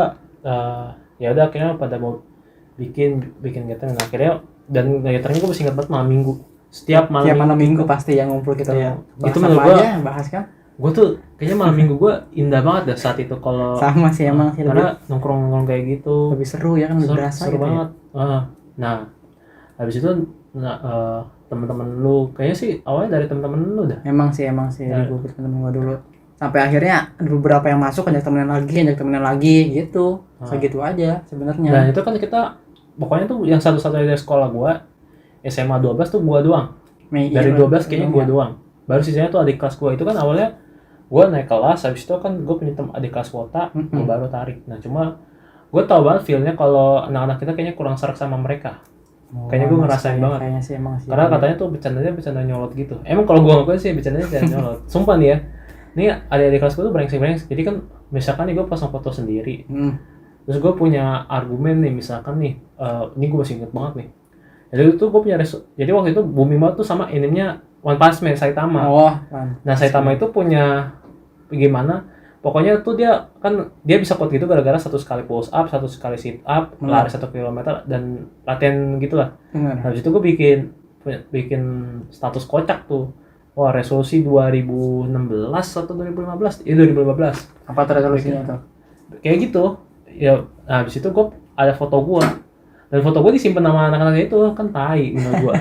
ya udah akhirnya pada mau bikin gathering. Akhirnya dan gatheringnya gue masih ingat banget malam Minggu. Setiap malam Minggu pasti yang ngumpul kita ya. Itu menurut gue bahas kan. Gue tuh kayaknya malam Minggu gue indah banget dah saat itu kalau sama sih emang sih karena nongkrong kayak gitu lebih seru ya kan, lebih berasa seru gitu banget ya. Nah habis itu teman-teman lu kayaknya sih awalnya dari teman-teman lu dah. Emang sih dari gue temen gue dulu sampai akhirnya ada beberapa yang masuk ajak temenan lagi gitu. Segitu aja sebenarnya. Dan itu kan kita pokoknya tuh yang satu-satunya dari sekolah gue SMA 12 tuh gue doang. Dari 12 kayaknya gue doang. Baru sisanya tuh adik kelas gue. Itu kan awalnya gue naik kelas, habis itu kan gue punya adik kelas kuota, gue baru tarik. Nah cuma gue tau banget feelnya kalau anak-anak kita kayaknya kurang serak sama mereka. Kayaknya gue ngerasain banget. Kayaknya sih emang sih. Karena katanya tuh bercanda nyolot gitu. Emang kalau gue ngakuin sih bercandanya nyolot. Sumpah nih ya. Ini adik-adik kelas gue tuh brengsek. Jadi kan misalkan nih gue pasang foto sendiri. Terus gue punya argumen nih, misalkan nih, ini gue masih inget banget nih. Jadi itu gue punya jadi waktu itu booming banget tuh sama animenya One Punch Man, Saitama. Nah Saitama itu punya gimana? Pokoknya tuh dia bisa kuat gitu gara-gara 1 kali push up, 1 kali sit up, lari 1 kilometer dan latihan gitulah. Habis itu gue bikin status kocak tuh. Wah, resolusi 2016 atau 2015? 2015. Apa tuh resolusinya tuh? Kayak gitu. Ya, nah habis itu gue ada foto gue. Dan foto gue disimpan sama anak-anak itu kan tai menurut gue.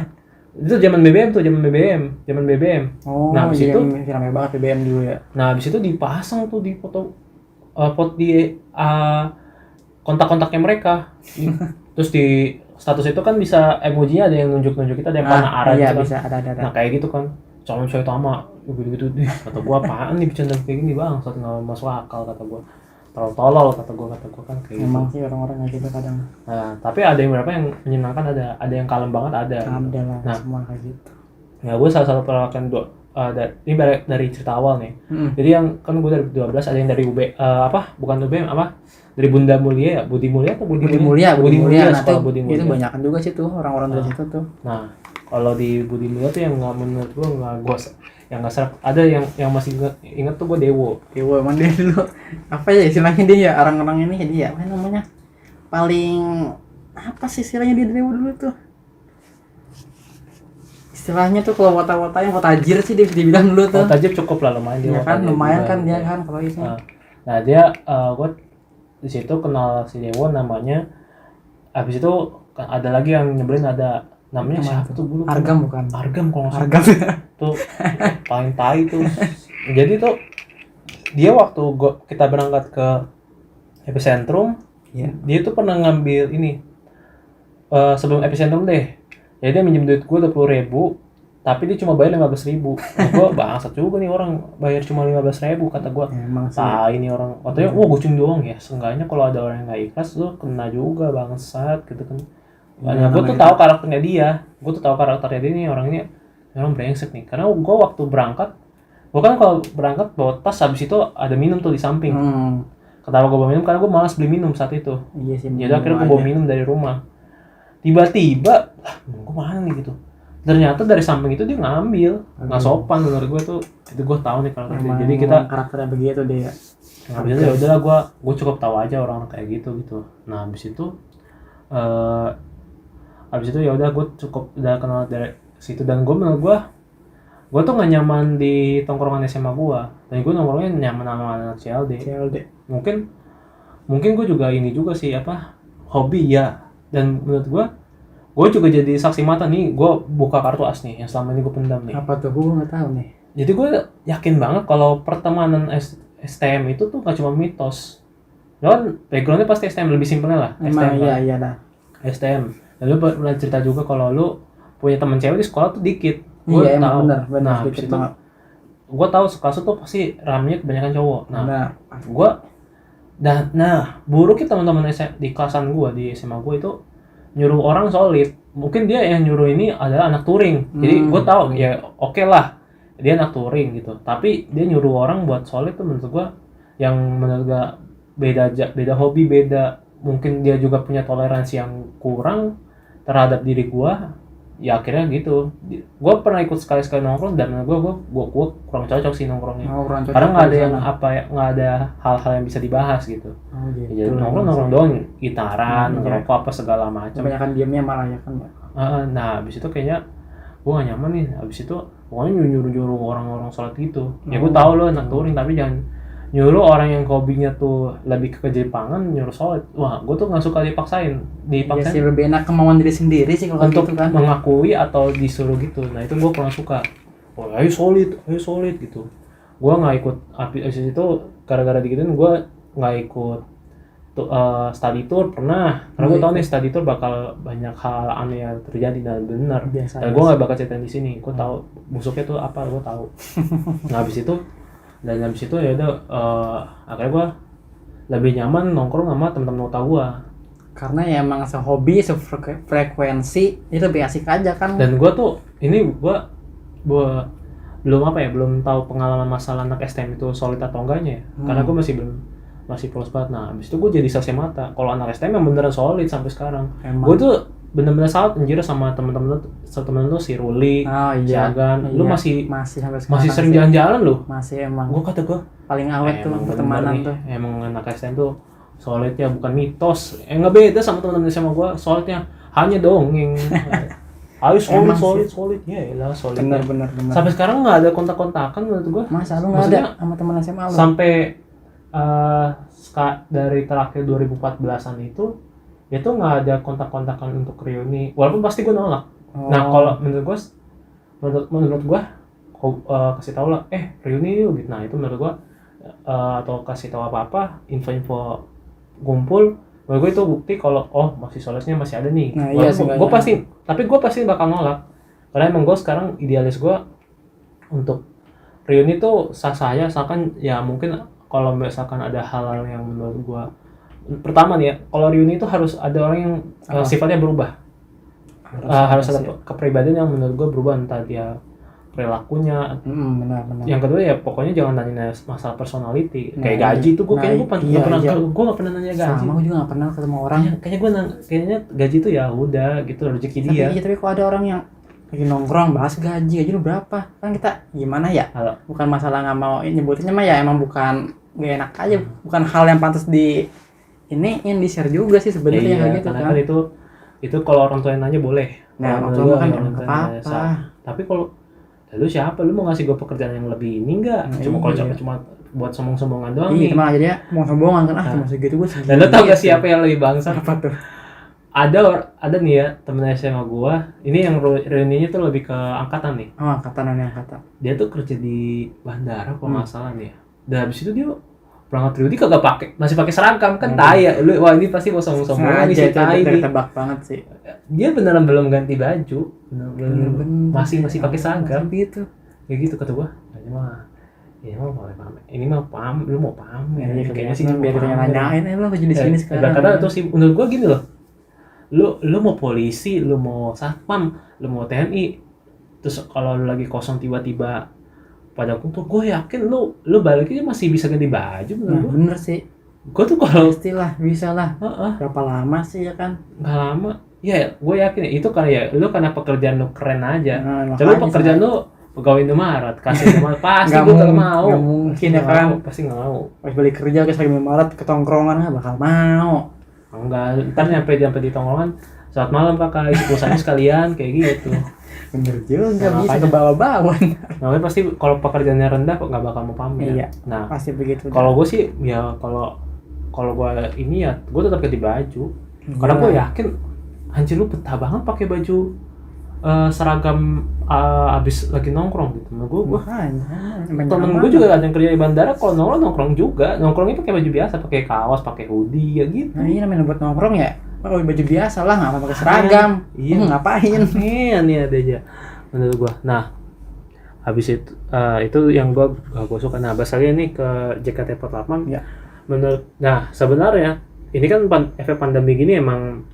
Itu zaman BBM. Oh, nah, habis itu ramai banget BBM dulu ya. Nah, habis itu dipasang tuh di foto di kontak-kontaknya mereka. Terus di status itu kan bisa emojinya ada yang nunjuk-nunjuk kita, ada yang panah arah iya, gitu bisa, kan. ada. Nah, kayak gitu kan. Calon Saitama gitu-gitu deh. Kata gua apaan nih bercanda kayak gini, Bang? Satu enggak masuk akal kata gua. Tolol kata gua kan kayak gitu. Emang sih orang-orang kayak gitu kadang. Nah, tapi ada yang berapa yang menyenangkan, ada yang kalem banget ada. Ada lah, nah, semua kayak gitu. Ya gue salah satu perwakilan ini dari cerita awal nih. Jadi yang kan gue dari 12 ada yang dari bukan UBM dari Bunda Mulia ya, Budi Mulia. Nah, itu banyakan juga sih tuh orang-orang dari situ tuh. Nah, kalau di Budi Mulia tuh yang nggak menurut gue yang nggak serap. Ada yang masih inget tuh gue Dewo Emang dia dulu apa ya istilahnya dia ya, orang-orang ini dia apa namanya, paling apa sih istilahnya dia Dewo dulu tuh, istilahnya tuh kalau wata-wata yang tajir sih dia dibilang dulu tuh. Tajir cukup lah, lumayan dia. Ya kan lumayan kan dia kan kalau itu. Nah dia gue di situ kenal si Dewo namanya. Habis itu ada lagi yang nyebelin, ada namanya siapa tuh dulu? Argam bukan? Argam kalau nggak salah. Argam Tuh paling tai tuh. Jadi tuh dia waktu kita berangkat ke Epicentrum, dia tuh pernah ngambil ini sebelum Epicentrum deh. Jadi dia minjem duit gue 20.000, tapi dia cuma bayar 15.000. Nah, gue bangsat juga nih orang bayar cuma 15.000 kata gue. Tai ini orang. Katanya, goceng doang ya. Seenggaknya kalau ada orang yang nggak ikhlas tuh kena juga bangsat gitu kan. Nah, gue tuh tahu karakternya dia. Nih orang ini orang brengsek nih. Karena gue waktu berangkat, gue kan kalau berangkat bawa tas, habis itu ada minum tuh di samping. Kenapa gue bawa minum? Karena gue malas beli minum saat itu. Iya sih. Jadi akhirnya gue bawa minum dari rumah. Tiba-tiba, gue mana nih gitu. Ternyata dari samping itu dia ngambil. Nggak sopan menurut gue tuh. Itu gue tahu nih karakternya. Jadi kita karakternya begitu dia. Habis itu ya udahlah gue cukup tahu aja orang kayak gitu. Nah, habis itu ya udah gue cukup udah kenal dari situ. Dan gue menurut gue tuh nggak nyaman di tongkrongan SMA gue. Dan gue nongkrongnya nyaman sama anak CLD. Mungkin gue juga ini juga sih hobi ya. Dan menurut gue juga jadi saksi mata nih. Gue buka kartu as nih yang selama ini gue pendam nih. Apa tuh? Gue nggak tahu nih. Jadi gue yakin banget kalau pertemanan STM itu tuh nggak cuma mitos. Dan backgroundnya pasti STM, lebih simpelnya lah. Emang iya lah. STM. Dan lu pernah cerita juga kalau lu punya teman cewek di sekolah tuh dikit. Iya emang benar. Nah, dikit banget. Gue tahu sekelas tuh pasti ramenya kebanyakan cowok. Nah, buruknya teman-teman di kelasan gue di SMA gue itu nyuruh orang solid. Mungkin dia yang nyuruh ini adalah anak touring. Jadi gue tahu ya oke lah dia anak touring gitu. Tapi dia nyuruh orang buat solid tuh menurut gue yang menurut gue beda hobi, mungkin dia juga punya toleransi yang kurang terhadap diri gue. Ya akhirnya gitu. Gue pernah ikut sekali-sekali nongkrong dan gue kurang cocok sih nongkrongnya. Karena nggak ada yang nggak ada hal-hal yang bisa dibahas gitu. Jadi nongkrong doang, gitaran, ngerokok apa segala macam. Kebanyakan diamnya malah ya kan. Nah habis itu kayaknya gue gak nyaman nih. Habis itu pokoknya nyuruh orang-orang sholat gitu. Ya gue tahu lo anak touring, tapi jangan nyuruh orang yang hobinya tuh lebih ke kejepangan nyuruh sholat. Wah, gue tuh nggak suka dipaksain. Ya sih lebih enak kemauan diri sendiri sih kalau untuk gitu kan. Mengakui atau disuruh gitu. Nah itu gue kurang suka. Ayo solid gitu. Gue nggak ikut abis itu gara-gara digituin gue nggak ikut study tour pernah. Karena gue tahu nih study tour bakal banyak hal aneh yang terjadi dan benar. Dan gue nggak bakal ceritain di sini. Gue tahu busuknya tuh apa, gue tahu. Nah habis itu ya udah akhirnya gue lebih nyaman nongkrong sama teman-teman nota gue. Karena ya emang sehobi, sefrekuensi itu lebih asik aja kan. Dan gue tuh gue belum tahu pengalaman masalah anak STM itu solid atau enggaknya ya. Karena gue masih polos banget. Nah abis itu gue jadi saksi mata kalau anak STM yang beneran solid sampai sekarang. Gue tuh bener-bener salut anjir sama temen-temen lu si Ruli, si Agan. Lu masih sampai sekarang masih sering jalan-jalan lu. Masih emang. Gue kata gue paling awet tuh pertemanan tuh. Emang anak STM tuh solidnya bukan mitos. Nggak beda sama temen-temen sama gue. Solidnya hanya dongeng. Ayo solid. Ya elah solid. Bener. Sampai sekarang nggak ada kontak-kontakan menurut gue. Masa lu nggak ada sama teman SMA lu? Sampai dari terakhir 2014an itu nggak ada kontak-kontakan untuk reuni, walaupun pasti gue nolak. Nah kalau menurut gue kasih tau lah reuni yuk gitu. Nah itu menurut gue atau kasih tahu apa info kumpul menurut gue itu bukti kalau masih solidnya masih ada nih. Nah, iya sih, gue pasti bakal nolak karena emang gue sekarang idealis gue untuk reuni tuh sah-sah aja asalkan ya mungkin kalau misalkan ada hal-hal yang menurut gue pertama nih ya, kalau reuni itu harus ada orang yang sifatnya berubah. Harus ada kepribadian yang menurut gue berubah, entah dia perilakunya. Benar. Yang kedua ya pokoknya jangan nanya masalah personality. Kayak gaji tuh gue kayaknya gue nggak pernah nanya gaji. Sama gue juga nggak pernah ketemu orang. Kayaknya gaji tuh ya udah gitu rezeki dia. Tapi kok ada orang yang lagi nongkrong bahas gaji lu berapa? Kan kita gimana ya? Bukan masalah nggak mau nyebutinnya mah ya emang bukan gak enak aja, bukan hal yang pantas yang di-share juga sih sebenarnya kayak gitu kan. Itu kalau orang tua yang nanya boleh. Nah, orang tua kan enggak apa-apa. Tapi kalau lu siapa? Lu mau ngasih gue pekerjaan yang lebih ini enggak? Cuma buat sombong-sombongan doang nih. Iya, cuma aja dia mau sombongan kan cuma segitu gue. Dan lu tau gak siapa yang lebih bangsa? Apa tuh? Ada nih ya temen SMA gua. Ini yang reuninya tuh lebih ke angkatan nih. Oh, angkatan. Dia tuh kerja di bandara kalau nggak salah nih. Dan habis itu dia berangkat reuni kagak masih pakai seragam kan tai ya. Wah ini pasti mau sombong-sombongan nih si tai nih. Tebak banget sih. Dia beneran belum ganti baju. Masih pakai seragam gitu. Ya gitu kata gua. Ini mah pamer. Ini mah lu mau pamer. Ya, kayaknya sih biar nanyain lu kerja di sini sekarang. Karena itu sih menurut gua gini loh. Lu mau polisi, lu mau satpam, lu mau TNI. Terus kalau lu lagi kosong tiba-tiba pada kumpul, gue yakin lu baliknya masih bisa ganti baju. Bener sih. Gue tuh kalau pastilah bisa lah. Berapa lama sih ya kan? Nggak lama. Ya, gue yakin ya itu karena pekerjaan lu keren aja. Coba pekerjaan lu pegawai Indomaret, kasih Indomaret pasti gue gak mau. Gak mungkin ya kan? Pasti gak mau. Pas balik kerja ke Indomaret ke tongkrongan gak bakal mau. Enggak, ntar nyampe di tongkrongan. Selamat malam kakak, isi pulsanya sekalian kayak gitu. Bener juga, bisa ke bawah-bawah. Nah, pasti kalau pekerjaannya rendah kok nggak bakal mau pamer. Iya. Nah, pasti begitu. Kalau gue sih ya kalau gue ini ya gue tetap ganti baju. Karena gue yakin anjir lu betah banget pakai baju seragam abis lagi nongkrong gitu. Nah, gue temen gue juga ada yang kerja di bandara kalau nongkrong juga. Nongkrongnya pakai baju biasa, pakai kaos, pakai hoodie ya gitu. Nah, ini namanya buat nongkrong ya. Pakai baju biasa lah, nggak pakai seragam. Iya. Ngapain? Nih ada aja menurut gua. Nah, habis itu yang gua suka. Nah, basalnya nih ke JKT48. Ya. Nah, sebenarnya ini kan efek pandemi gini emang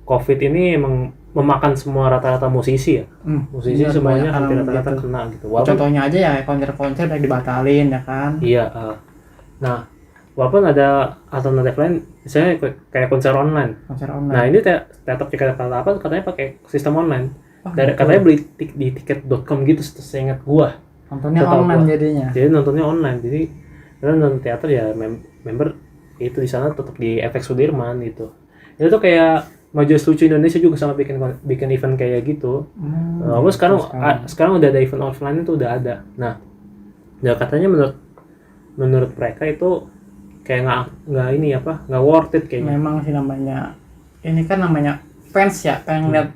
COVID ini emang memakan semua rata-rata musisi ya. Musisi semuanya hampir rata-rata kena gitu. Contohnya aja ya konser-konser yang dibatalin ya kan. Iya. Nah, walaupun ada alternatif lain, misalnya kayak konser online. Nah ini teater JKT48 katanya pakai sistem online. Katanya beli di tiket.com gitu, seingat gua. Nontonnya online jadinya. Jadi nontonnya online. Jadi nonton teater ya member itu di sana tetap di FX Sudirman gitu. Itu tuh kayak Majelis Lucu Indonesia juga sama bikin event kayak gitu. Sekarang udah ada event offline itu udah ada. Nah, ya katanya menurut mereka itu kayak nggak worth it kayaknya. Memang sih ini kan namanya fans ya, pengen lihat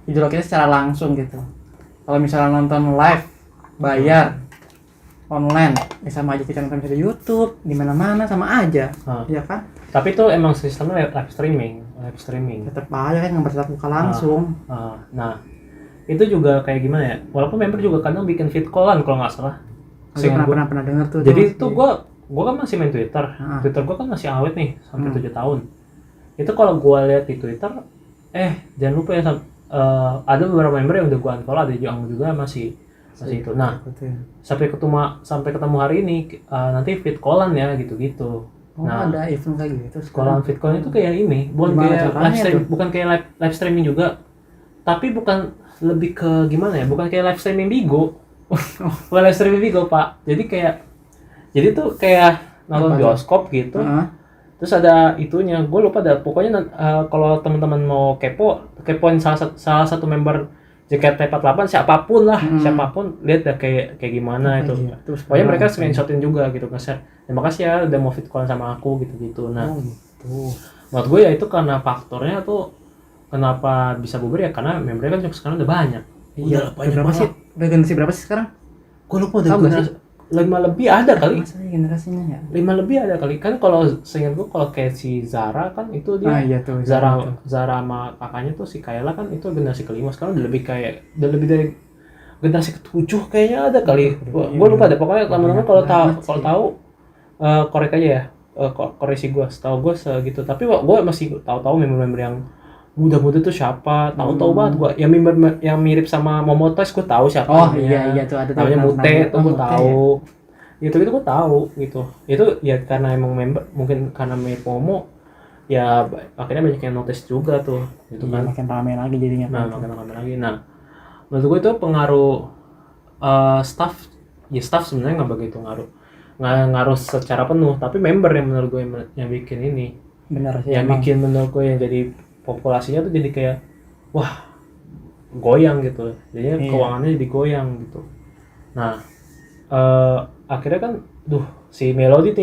idola kita secara langsung gitu. Kalau misalnya nonton live bayar online ya sama aja kita nonton di YouTube di mana-mana sama aja. Iya kan? Tapi itu emang sistemnya live streaming. Tetap aja kan nggak bertatap muka langsung. Nah itu juga kayak gimana ya? Walaupun member juga kadang bikin fit callan kalau nggak salah. Pernah dengar tuh. Jadi itu gue gue kan masih main Twitter. Twitter gue kan masih awet nih sampai 7 tahun. Itu kalau gue lihat di Twitter, jangan lupa ya ada beberapa member yang udah gue unfollow, ada juga masih itu. Nah, sampai ketemu hari ini nanti fit callan ya gitu-gitu. Nah, ada event kayak gitu. Callan fit callan itu kayak ini, bukan kayak live streaming juga. Tapi bukan lebih ke gimana ya? Bukan kayak live streaming Bigo. Bukan live streaming Bigo, Pak. Jadi tuh kayak nonton bioskop gitu. Terus ada itunya, gue lupa dah. Pokoknya kalau teman-teman mau kepoin salah satu member JKT48 siapapun, lihat dah kayak gimana itu. Pokoknya mereka screenshotin juga gitu, nge-share. Terima kasih ya udah mau fit call sama aku gitu. Nah, menurut gue ya itu karena faktornya tuh kenapa bisa bubar ya karena membernya kan sekarang udah banyak. Iya, berapa sih? Generasi berapa sih sekarang? Gue lupa udah 5 lebih ada kali. Maksudnya generasinya ya? 5 lebih ada kali. Kan kalau seingat gue kalau kayak si Zara kan itu dia Zara sama kakaknya tuh si Kayla kan itu generasi kelima. Sekarang udah lebih dari generasi ke-7 kayaknya ada kali. Gue lupa deh. Pokoknya teman-teman kalau tahu korek aja ya. Koreksi gue. Setahu gue segitu. Tapi gue masih tahu member-member yang muda-muda tuh siapa, tahu banget gua. Yang member yang mirip sama Momotos gua tahu siapa. Oh iya tuh ada namanya Mute tuh gua tahu. Gitu gua tahu gitu. Itu ya karena emang member mungkin karena mirip Momo ya akhirnya banyak yang notice juga tuh gitu kan. Makin ramai lagi jadinya. Makin ramai lagi. Nah, menurut gua itu pengaruh staff sebenarnya nggak begitu ngaruh secara penuh, tapi member yang menurut gue yang bikin ini. Benar sih. Yang bikin menurut gue yang jadi populasinya tuh jadi kayak wah goyang gitu, jadinya keuangannya jadi goyang gitu. Nah akhirnya kan si Melody tuh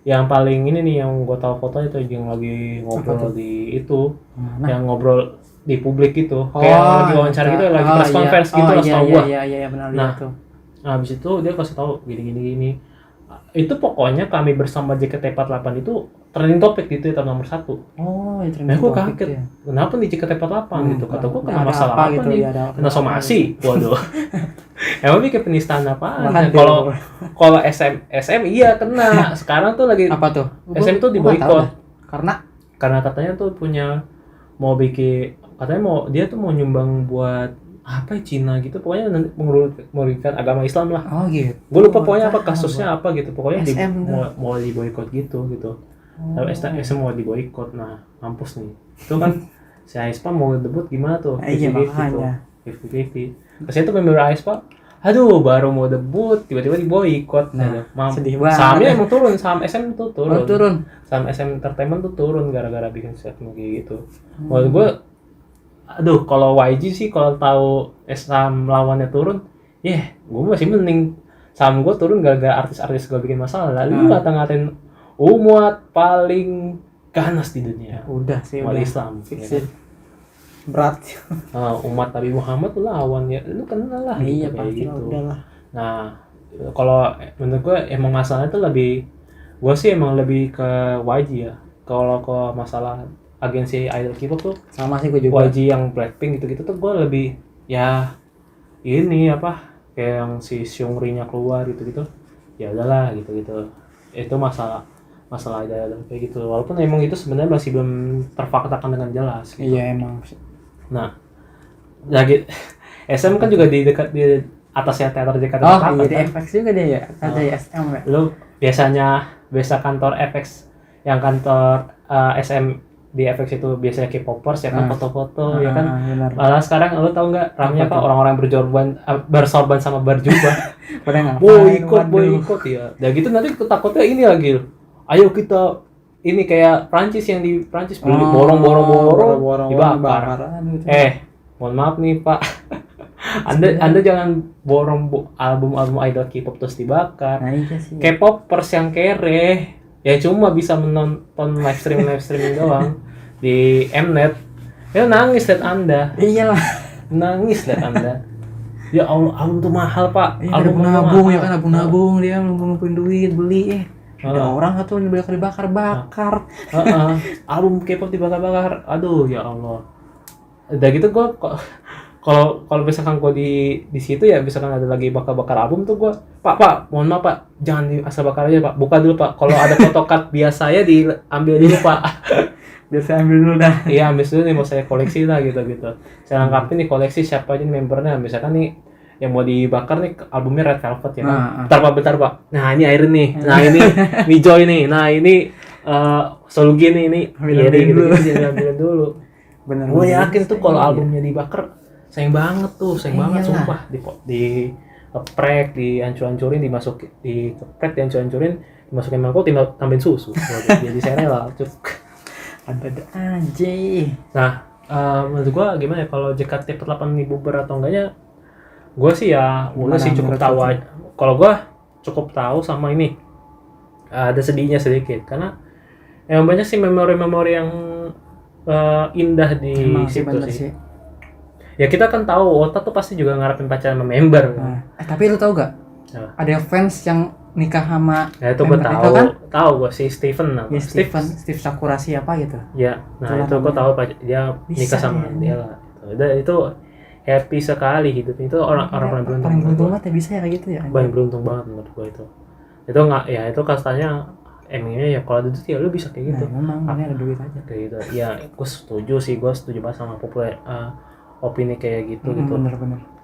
yang paling ini nih yang gue tahu fotonya tuh yang lagi ngobrol di itu, yang ngobrol di publik gitu, kayak lagi wawancara gitu, lagi press conference gitu lah setahu gue. Iya benar. Nah habis itu dia kasih tahu gini. Itu pokoknya kami bersama JKT48 itu trending topik di Twitter nomor 1. Oh, ya trending topik. Nah, gue kaget. Ya. Kenapa nih JKT48 gitu? Kata gue kena masalah apa gitu, nih? Kena somasi. Waduh. Emang bikin penistaan apaan? Kalau SM iya kena. Sekarang tuh lagi apa tuh? SM tuh diboikot. Karena katanya tuh mau dia tuh mau nyumbang buat apa ya, Cina gitu, pokoknya nanti merugikan agama Islam lah. Oh gitu. Gue lupa pokoknya apa kasusnya apa gitu, pokoknya mau diboikot gitu. Tapi SM mau diboikot. Nah mampus nih itu kan. Si Aespa mau debut gimana tuh? Iya makanya 50-50. Terus itu member Aespa baru mau debut tiba-tiba diboikot. Nah sedih banget. Sahamnya emang turun, saham SM tuh turun. Saham SM Entertainment tuh turun gara-gara bikin statement kayak gitu. Menurut gue kalau YG sih kalau tahu saham lawannya turun, gue masih mending saham gue turun gara-gara artis-artis gue bikin masalah. Lalu ngata-ngatain umat paling ganas di dunia. Udah sih umat udah. Islam. Ya. Berat. Umat Nabi Muhammad tuh lawan ya, lu kenal lah. Iya kayak pasti gitu. Udah lah. Nah, kalau menurut gue emang masalahnya tuh gue sih emang lebih ke YG ya. Kalau ke masalah agensi idol K-pop tuh sama sih gue juga. YG yang Blackpink gitu-gitu tuh gue lebih ya ini kayak yang si Seungri-nya keluar gitu-gitu. Ya udahlah gitu-gitu. Itu masalah idol kayak gitu. Walaupun emang itu sebenarnya masih belum terfaktakan dengan jelas gitu. Iya emang. Nah, lagi SM kan juga di dekat di atasnya teater JKT48. Oh iya di FX juga dia ya. Ada SM ya. Lu biasa kantor FX yang kantor SM di FX itu biasanya K-popers ya kan, foto-foto ya kan. Malah sekarang lu tahu nggak ramenya apa orang-orang bersorban sama berjubah. boikot ya. Dan gitu nanti takutnya ini lagi. Ayo kita ini kayak Prancis yang di Prancis beli borong-borong dibakar. Mohon maaf nih Pak. Anda jangan borong album idol K-pop terus dibakar. Nah, iya sih. K-popers yang kere ya cuma bisa menonton live streaming doang di Mnet. Ya nangis lihat Anda. Iyalah. Nangis lihat Anda. Ya Allah, album tuh mahal Pak. Album nabung ya kan, nabung dia ngumpulin duit beli ada orang satu dibakar. Album K-pop dibakar. Aduh ya Allah. Udah gitu gue kalau misalkan gue di situ ya, misalkan ada lagi bakar album tuh gue, Pak, mohon maaf Pak, jangan di asal bakar aja Pak, buka dulu Pak. Kalau ada photocard biasa ya diambil dulu Pak. Biar saya ambil dulu dah. Iya, ambil dulu nih, mau saya koleksi lah gitu. Saya lengkapin nih koleksi siapa aja nih membernya. Misalkan nih yang mau dibakar nih albumnya Red Velvet ya kan. Bentar Pak. Nah ini Iron nih. Nah ini Joy nih. Nah ini Solugi nih. Ini ambilin dulu. Ambilin dulu. Bener. Gue yakin tuh kalau albumnya dibakar sayang banget tuh, banget sumpah. Di keprek, dihancur-hancurin, dikeprek, dihancur-hancurin, dimasukin mangkok, tinggal tambahin susu. Jadi sereal, cuk. Ada aja. Nah, menurut gua gimana ya kalau JKT48 ini bubar atau enggaknya? Gua sih ya, gua sih cukup tahu aja. Kalau gua cukup tahu sama ini. Ada sedihnya sedikit karena emang banyak sih memori-memori yang indah di situ sih. Ya kita kan tahu Wota tuh pasti juga ngarepin pacaran sama member. Tapi lu tahu gak? Ada fans yang nikah sama itu gue tahu gue si Steven ya, Steve Sakurasi apa gitu ya. Nah itu gue tahu dia nikah sama dia lah. Itu happy sekali hidupnya. Itu orang beruntung banget ya, bisa ya kayak gitu ya. Paling beruntung banget menurut gue itu nggak ya, itu katanya emangnya ya kalau ada duit ya lu bisa kayak gitu. Memang ini ada duit aja kayak gitu ya. Gue setuju banget sama opini kayak gitu. Bener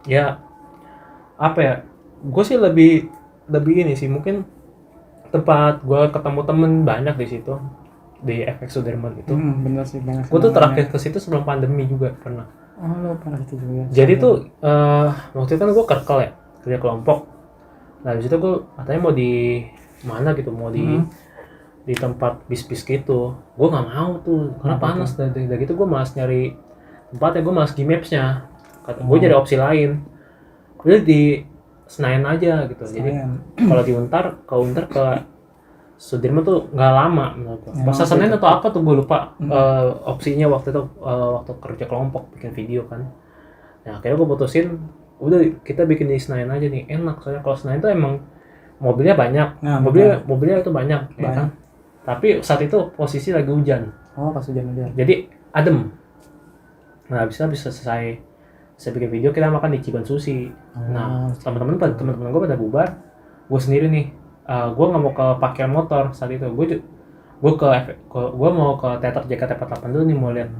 ya. Apa ya, gue sih lebih ini sih, mungkin tempat gue ketemu temen banyak di situ di FX Sudirman itu. Bener sih, banyak. Gue tuh terakhir ke situ sebelum pandemi juga pernah. Lo pernah itu juga. Jadi tuh waktu itu kan gue kerkel ya, kerja kelompok. Nah di situ gue katanya mau di mana gitu, mau di tempat bis-bis gitu. Gue nggak mau tuh karena panas. Dan gitu gue malas nyari tempatnya, gue malas Gmapsnya. Gue nyari opsi lain. Udah di Senayan aja gitu. Jadi kalau di Untar ke Sudirman tuh nggak lama menurut gue. Pas Senayan atau apa tuh gue lupa opsinya waktu itu, waktu kerja kelompok bikin video kan. Nah akhirnya gue putusin udah kita bikin di Senayan aja nih, enak soalnya kalau Senayan tuh emang mobilnya banyak. Mobilnya itu banyak. Ya kan? Tapi saat itu posisi lagi hujan. Pas hujan. Jadi adem. Nah bisa selesai saya bikin video, kita makan di Ciban Sushi. Nah teman-teman gue pada bubar, gue sendiri nih. Gue nggak mau ke parkiran motor saat itu. Gue mau ke teater JKT48 dulu nih, mau lihat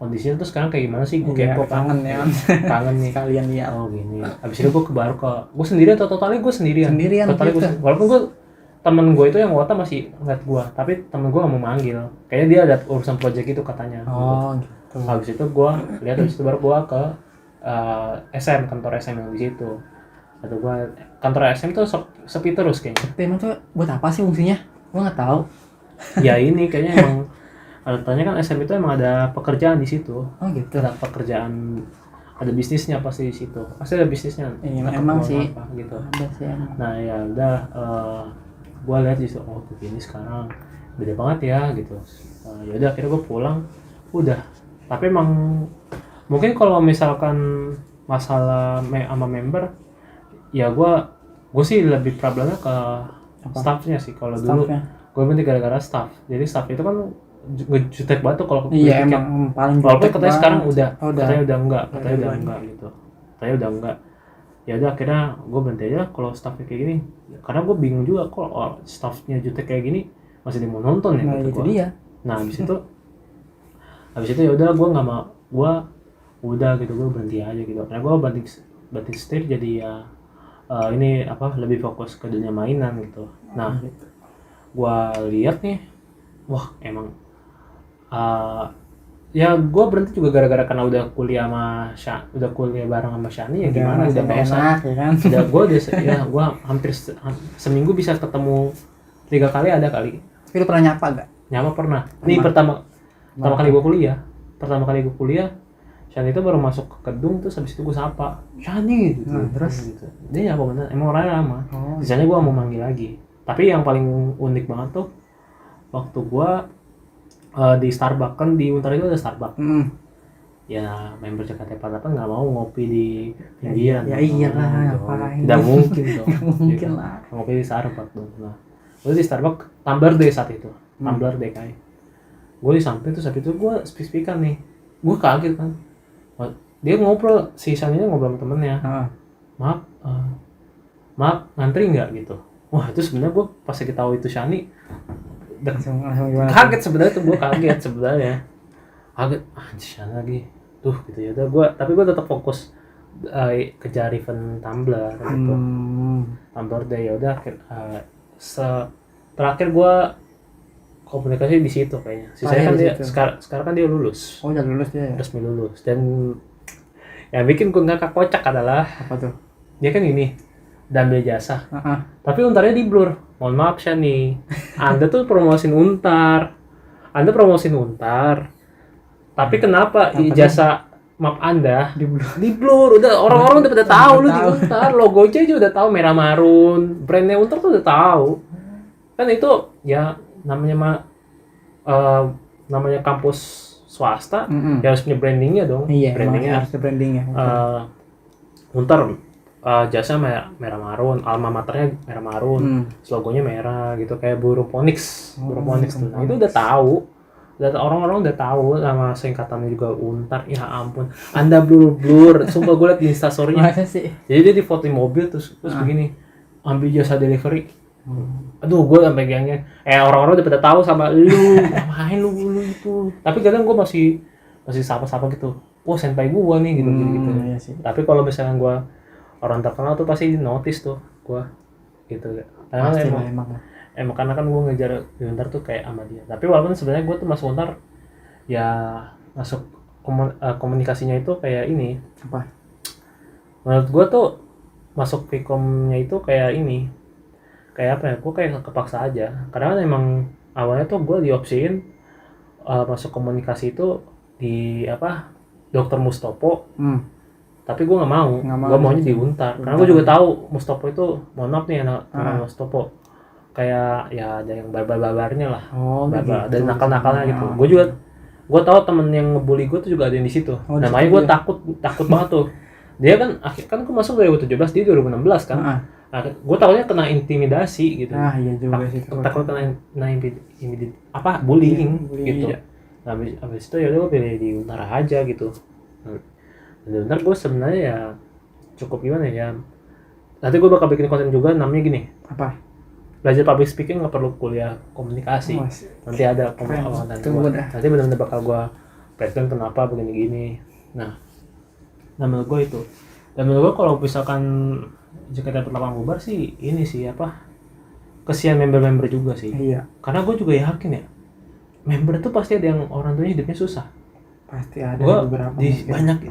kondisinya tuh sekarang kayak gimana sih. Gue kepo, kangen ya. Kangen nih kalian lihat. Oh gini. Abis itu gue gue sendirian atau totalnya gue sendirian. Totalnya gitu. Walaupun gue temen gue itu yang Wota masih ngeliat gue, tapi temen gue nggak mau manggil. Kayaknya dia ada urusan project itu katanya. Gitu. Habis itu gue lihat, habis itu baru gue ke SM, kantor SM yang di situ. Atau gue kantor SM tuh sepi terus kayaknya. Tapi emang tuh buat apa sih fungsinya? Gue nggak tahu. Ya ini kayaknya emang katanya kan SM itu emang ada pekerjaan di situ. Gitu. Ada pekerjaan, ada bisnisnya pasti di situ. Pasti ada bisnisnya. Emang sih. Apa, gitu. Ada sih emang. Nah ya udah, gue lihat di situ, oh begini sekarang beda banget ya gitu. Ya udah akhirnya gue pulang. Udah. Tapi emang mungkin kalau misalkan masalah sama member, ya gue sih lebih problemnya ke staffnya sih. Kalau dulu gue berhenti gara-gara staff. Jadi staff itu kan ngejutek banget tuh kalau emang paling jutek. Walaupun katanya sekarang katanya udah enggak gitu. Katanya udah enggak. Ya udah akhirnya gue berhenti aja kalau staffnya kayak gini. Karena gue bingung juga kalau staffnya jutek kayak gini masih mau nonton ya. Nah gitu itu gua. dia. Nah habis itu ya udah gue nggak mau, gue udah gitu, gue berhenti aja gitu. Karena gue banting setir jadi ya ini apa, lebih fokus ke dunia mainan gitu. Nah gue lihat nih, wah emang ya gue berhenti juga gara-gara karena udah kuliah bareng sama Shani ya gimana, udah nggak usah ya kan. gue hampir seminggu bisa ketemu 3 kali ada kali. Tapi lu pernah nyapa gak? Nyapa pernah. Ini pertama kali gue kuliah, Shani itu baru masuk ke gedung, terus habis itu gue sapa Shani gitu. Terus gitu. Dia nyapa bener, emang orangnya lama. Misalnya gue mau manggil lagi. Tapi yang paling unik banget tuh waktu gue di Starbucks, kan di Untar itu ada Starbucks. Ya member JKT48 nggak mau ngopi di pinggiran. Ya iyalah, ngapain? Tidak mungkin dong. Nggak mungkin lah. Ngopi di Starbucks dong. Nah, gue di Starbucks tumbler deh saat itu. Tumbler deh kayak. Gue di samping, terus habis itu gue speak-speakan nih. Gue kaget kan. dia ngobrol, si Shani ngobrol sama temennya, maaf ngantri nggak gitu. Wah itu sebenarnya gue pas lagi tahu itu Shani kaget sebenarnya tuh, gue kaget sebenarnya, kaget Shani lagi tuh gitu ya. Udah tapi gue tetap fokus kejar event Tumblr gitu. Tumblr Day ya udah. Terakhir gue komunikasi di situ kayaknya. Sisanya kan dia sekarang kan dia lulus. Oh udah lulus dia ya? Resmi lulus. Dan yang bikin gue ngakak kocak adalah apa tuh? Dia kan ini udah ambil jasa. Tapi Untarnya di blur. Mohon maaf Shani, Anda tuh promosiin Untar. Tapi kenapa ijazah map Anda di blur? Udah orang-orang udah pada tahu lu di Untar. Logonya juga udah tahu merah marun. Brandnya Untar tuh udah tahu. Kan itu ya namanya kampus swasta ya harus punya brandingnya dong. Iya, brandingnya harus brandingnya. Untar jasa merah marun, alma maternya merah marun, logonya merah gitu kayak burung Phoenix tuh. Nah, itu udah tahu. Orang-orang udah tahu nama singkatannya juga Untar. Ya ampun, Anda blur. Sumpah gue liat di instastorynya. Masa sih? Jadi dia di foto mobil terus begini, ambil jasa delivery. Aduh, gue sampai gengnya. Orang-orang udah pada tahu sama lu. Ngapain lu itu? Tapi kadang gue masih sapa-sapa gitu. Wah, senpai gue nih gitu. Iya sih. Tapi kalau misalnya gue orang terkenal tuh pasti notice tuh gue gitu. Karena emang karena kan gue ngejar di Untar tuh kayak sama dia. Tapi walaupun sebenarnya gue tuh masuk Untar ya masuk komunikasinya itu kayak ini. Apa? Menurut gue tuh masuk Vkomnya itu kayak ini. Kayak apa ya? Gue kayak kepaksa aja. Karena kan emang awalnya tuh gue diopsiin masuk komunikasi itu di Dr. Mustopo. Tapi gue nggak mau. Gue maunya di Untar. Karena gue juga tahu Mustopo itu, mohon maaf nih anak Mustopo, kayak ya ada yang barbarnya lah. Gitu. Dan nakal-nakalnya gitu. Gue tahu temen yang ngebully gue tuh juga ada yang di situ. Namanya gue takut banget tuh. Dia kan gue masuk 2017, dia 2016 kan. Nah, gue takutnya kena intimidasi gitu. Iya juga sih. Takut kena bullying gitu. Iya. Nah, habis itu ya udah gue pilih di Untar aja gitu. Dan Untar gue sebenarnya ya cukup gimana ya. Nanti gue bakal bikin konten juga namanya gini. Apa? Belajar public speaking nggak perlu kuliah komunikasi. Nanti ada konten gue. Nanti benar-benar bakal gue present kenapa begini-gini. Nah menurut gue itu. Dan menurut gue kalau misalkan JKT48 bubar sih ini sih kesian member-member juga sih. Iya. Karena gue juga yakin ya member itu pasti ada yang orang tuanya hidupnya susah. Pasti ada beberapa.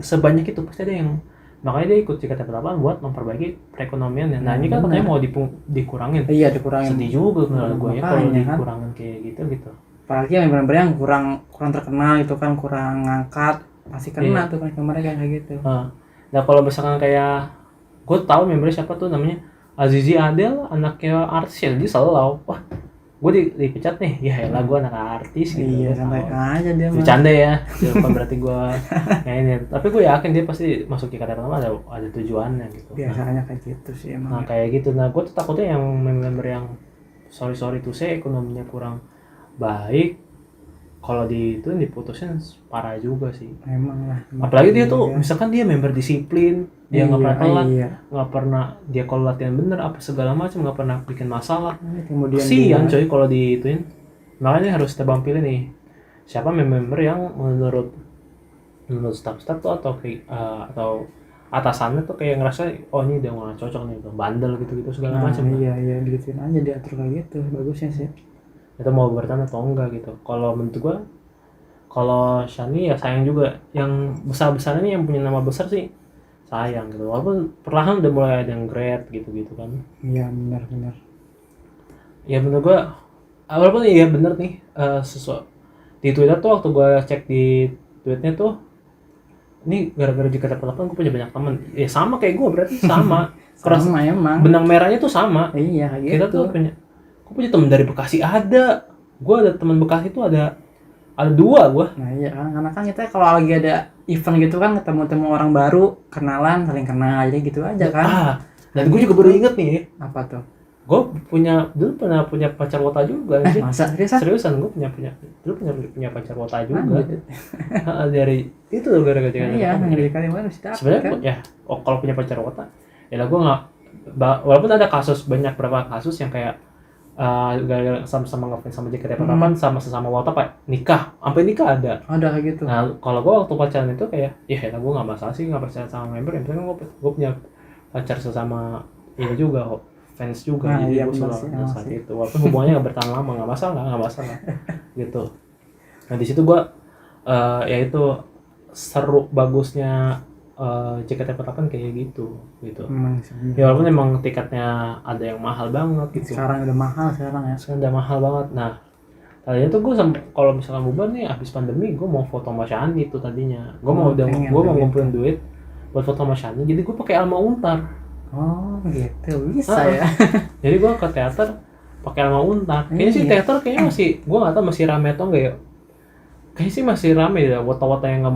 Sebanyak itu pasti ada yang makanya dia ikut JKT48 buat memperbaiki perekonomiannya. Nah ini kan katanya mau dikurangin. Iya dikurangin. Sedih juga menurut gue ya kalau dikurangin kayak gitu. Apalagi member-member yang kurang terkenal itu kan, kurang ngangkat, pasti kena tuh kan ke mereka kayak gitu. Nah kalau misalkan kayak gue tahu membernya siapa tuh namanya Azizi Adel, anaknya artis ya, dia selalu wah gue dipecat nih, ya elah gue anak artis gitu. Iya santai aja dia mah. Bercanda ya, bukan berarti gue ini. Tapi gue yakin dia pasti masuk JKT pertama ada tujuannya gitu. Biasanya kayak gitu sih emang. Nah kayak gitu, nah gue tuh takutnya yang member yang sorry tuh saya ekonominya kurang baik, kalau diputusin parah juga sih. Emang lah. Apalagi dia tuh misalkan dia member disiplin, dia nggak pernah telat, nggak pernah dia kalau latihan bener apa segala macam nggak pernah bikin masalah. Kemudian kasian coy kalau diituin. Makanya harus tebang pilih nih siapa member yang menurut staff tuh atau atasannya tuh kayak ngerasa oh ini udah nggak cocok nih, bandel gitu segala macam. Iya digituin aja, diatur kayak gitu bagusnya sih. Itu mau bertahan atau enggak gitu. Kalau menurut gua kalau Shani ya sayang juga, yang besar-besar ini yang punya nama besar sih sayang gitu. Walaupun perlahan udah mulai ada yang grade gitu kan. Iya benar. Ya menurut gua walaupun iya bener nih sesuatu di Twitter tuh waktu gua cek di tweetnya tuh ini gara-gara JKT48 gua punya banyak teman. Ya sama kayak gua berarti sama. Sama emang. Benang merahnya tuh sama. Iya kayak kita gitu. Gue punya temen dari Bekasi ada. Gue ada teman Bekasi tuh ada 2 gue. Nah iya kan, karena kan kita kalau lagi ada event gitu kan ketemu orang baru, kenalan, saling kenal aja gitu aja kan. Dan gue juga baru inget nih. Apa tuh? Gue dulu pernah punya pacar wota juga anjir. Masa Seriusan gue dulu punya pacar wota juga. Dari itu loh gara-gara iya dari kali mana sih sebenarnya kan? Ya kalau punya pacar wota ya lah gue nggak, walaupun ada beberapa kasus yang kayak gara-gara sama-sama ngefans sama JKT48 sama sesama wota pak nikah sampai nikah ada kayak gitu. Nah kalau gue waktu pacaran itu kayak ya gue nggak masalah sih nggak pacaran sama member, yang penting gue punya pacar sesama ini juga kok, fans juga. Jadi iya, gue selalu saat itu walaupun hubungannya nggak bertahan lama nggak masalah gitu. Nah di situ gue ya itu seru bagusnya JKT48 kayak gitu. Ya walaupun emang tiketnya ada yang mahal banget gitu. Sekarang udah mahal ya. Sekarang udah mahal banget. Nah tadinya tuh gue kalau misalkan bubar nih abis pandemi gue mau foto sama Shani tuh tadinya. Gue mau ngumpulin duit buat foto sama Shani. Jadi gue pakai Alma Untar. Oh gitu bisa ya. Jadi gue ke teater pakai Alma Untar. Kayaknya sih teater kayaknya masih, gue nggak tahu masih rame atau enggak ya. Kayaknya sih masih rame ya, wota-wota yang nggak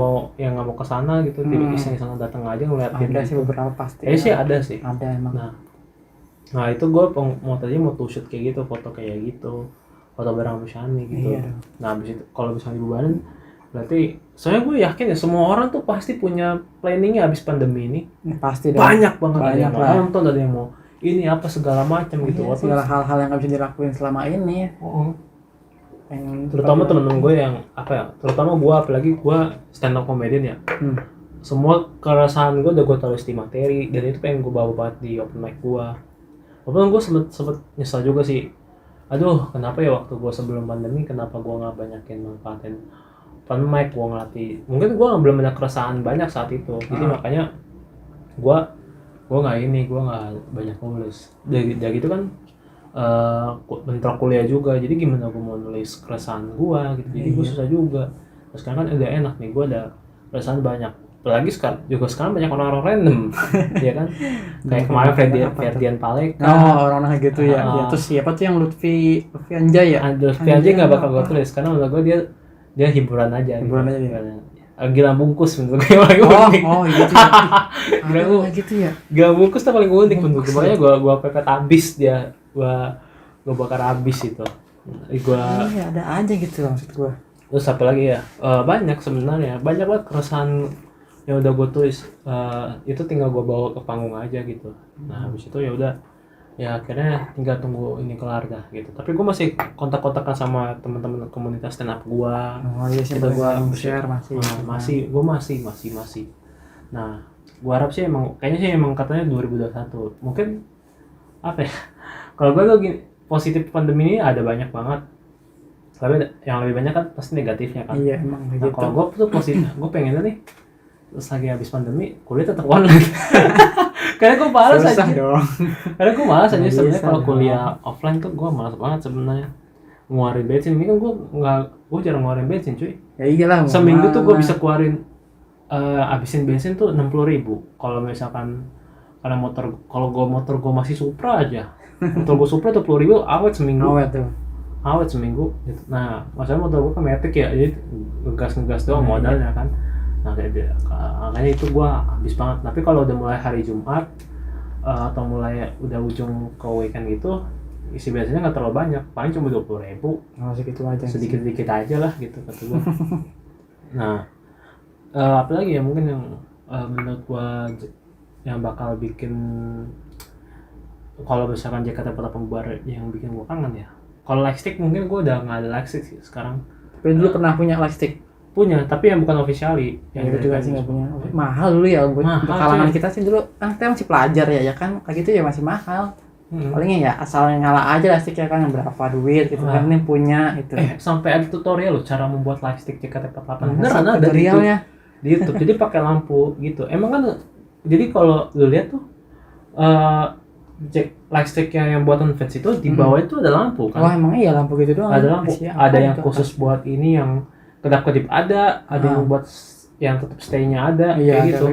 mau ke sana gitu, tidak iseng-iseng datang aja ngeliatin. Ada sih beberapa pasti. Kayaknya sih ada sih. Ada emang. Nah itu gue tadinya mau shoot kayak gitu, foto kayak gitu, foto bareng sama Shani gitu. Iya. Nah abis itu kalau misalnya dibubarin, berarti soalnya gue yakin ya semua orang tuh pasti punya planningnya abis pandemi ini. Pasti dong. Banyak banget, ada yang mau nonton, ada yang mau ini apa segala macam gitu. Segala hal-hal yang nggak bisa dilakuin selama ini. Terutama temen-temen gue yang terutama gue, apalagi gue stand up comedian ya. Semua keresahan gue udah gue tulis di materi, dan itu pengen gue bawa banget di open mic gue. Walaupun gue sempet nyesal juga sih, aduh kenapa ya waktu gue sebelum pandemi kenapa gue nggak banyakin manfaatin open mic, gue ngelatih. Mungkin gue belum ada keresahan banyak saat itu, jadi makanya gue nggak banyak nulis. Dari gitu kan bentrok kuliah juga, jadi gimana gue mau nulis keresahan gue gitu. Jadi gue susah juga. Terus sekarang kan udah enak nih, gue ada keresahan banyak. Apalagi sekarang banyak orang-orang random, ya kan? Kayak kemarin Ferdian Palek. Orang-orang gitu ya. Terus siapa tuh yang Lutfi Anjay ya? Lutfi Anjay nggak bakal gue tulis karena menurut gue dia hiburan aja. Gila bungkus menurut gue paling unik. Gitu ya. Gitu ya. Gila bungkus tuh paling unik menurut gue. Makanya gue pepet abis dia. Gue bakar abis itu. Iya ada aja gitu maksud gue. Terus apa lagi ya? Banyak sebenarnya. Banyak banget keresahan yang udah gue tulis. Itu tinggal gue bawa ke panggung aja gitu. Nah habis itu ya udah. Ya akhirnya tinggal tunggu ini kelar dah gitu. Tapi gue masih kontak-kontakan sama teman-teman komunitas stand up gue. Iya sih, gue share masih. Gue masih. Nah, gue harap sih kayaknya sih katanya 2021. Mungkin apa ya? Kalau gue tuh gini, positif pandemi ini ada banyak banget. Tapi yang lebih banyak kan pasti negatifnya kan. Iya emang gitu. Nah, kalau gue tuh positif, gue pengennya nih terus lagi habis pandemi kuliah tetap online. Karena gue malas aja. Karena gue malas aja sebenarnya kalau kuliah offline tuh gue malas banget sebenarnya. Ngeluarin bensin ini kan gue jarang ngeluarin bensin cuy. Ya iyalah. Seminggu tuh gue bisa keluarin habisin bensin tuh 60.000. Kalau misalkan karena kalau motor gue masih Supra aja. Motor gue Supra 20.000 awet seminggu. Awet seminggu gitu. Nah, masalahnya motor gue kan Matic ya, jadi ngegas doang modalnya kan. Nah, makanya itu gue habis banget. Tapi kalau udah mulai hari Jumat atau mulai udah ujung ke weekend gitu, isi biasanya nggak terlalu banyak, paling cuma 20.000. Segitu aja. Sedikit aja lah gitu kata gue. Nah, apalagi ya mungkin yang menurut gue yang bakal bikin kalau misalkan JKT48 bubar yang bikin gue kangen ya. Kalau lightstick mungkin gue udah nggak ada lightstick sih sekarang. Tapi dulu pernah punya lightstick. Punya, tapi yang bukan officially. Yang itu juga sih nggak punya. Mahal dulu ya, untuk kalangan kita sih dulu. Kan kita masih pelajar ya kan, kayak gitu ya masih mahal. Palingnya ya asal ngalah aja lightstick ya kan, berapa duit gitu kan, ini punya itu. Sampai ada tutorial loh cara membuat lightstick JKT48. Beneran ada tutorialnya di YouTube. Jadi pakai lampu gitu. Emang kan, jadi kalau lu lihat tuh lightstick yang buatan fans itu di bawah itu ada lampu kan? Oh emang iya lampu gitu doang. Ada lampu. Ada yang khusus buat ini yang kedap-kedip ada yang buat yang tetap stay-nya ada kayak gitu.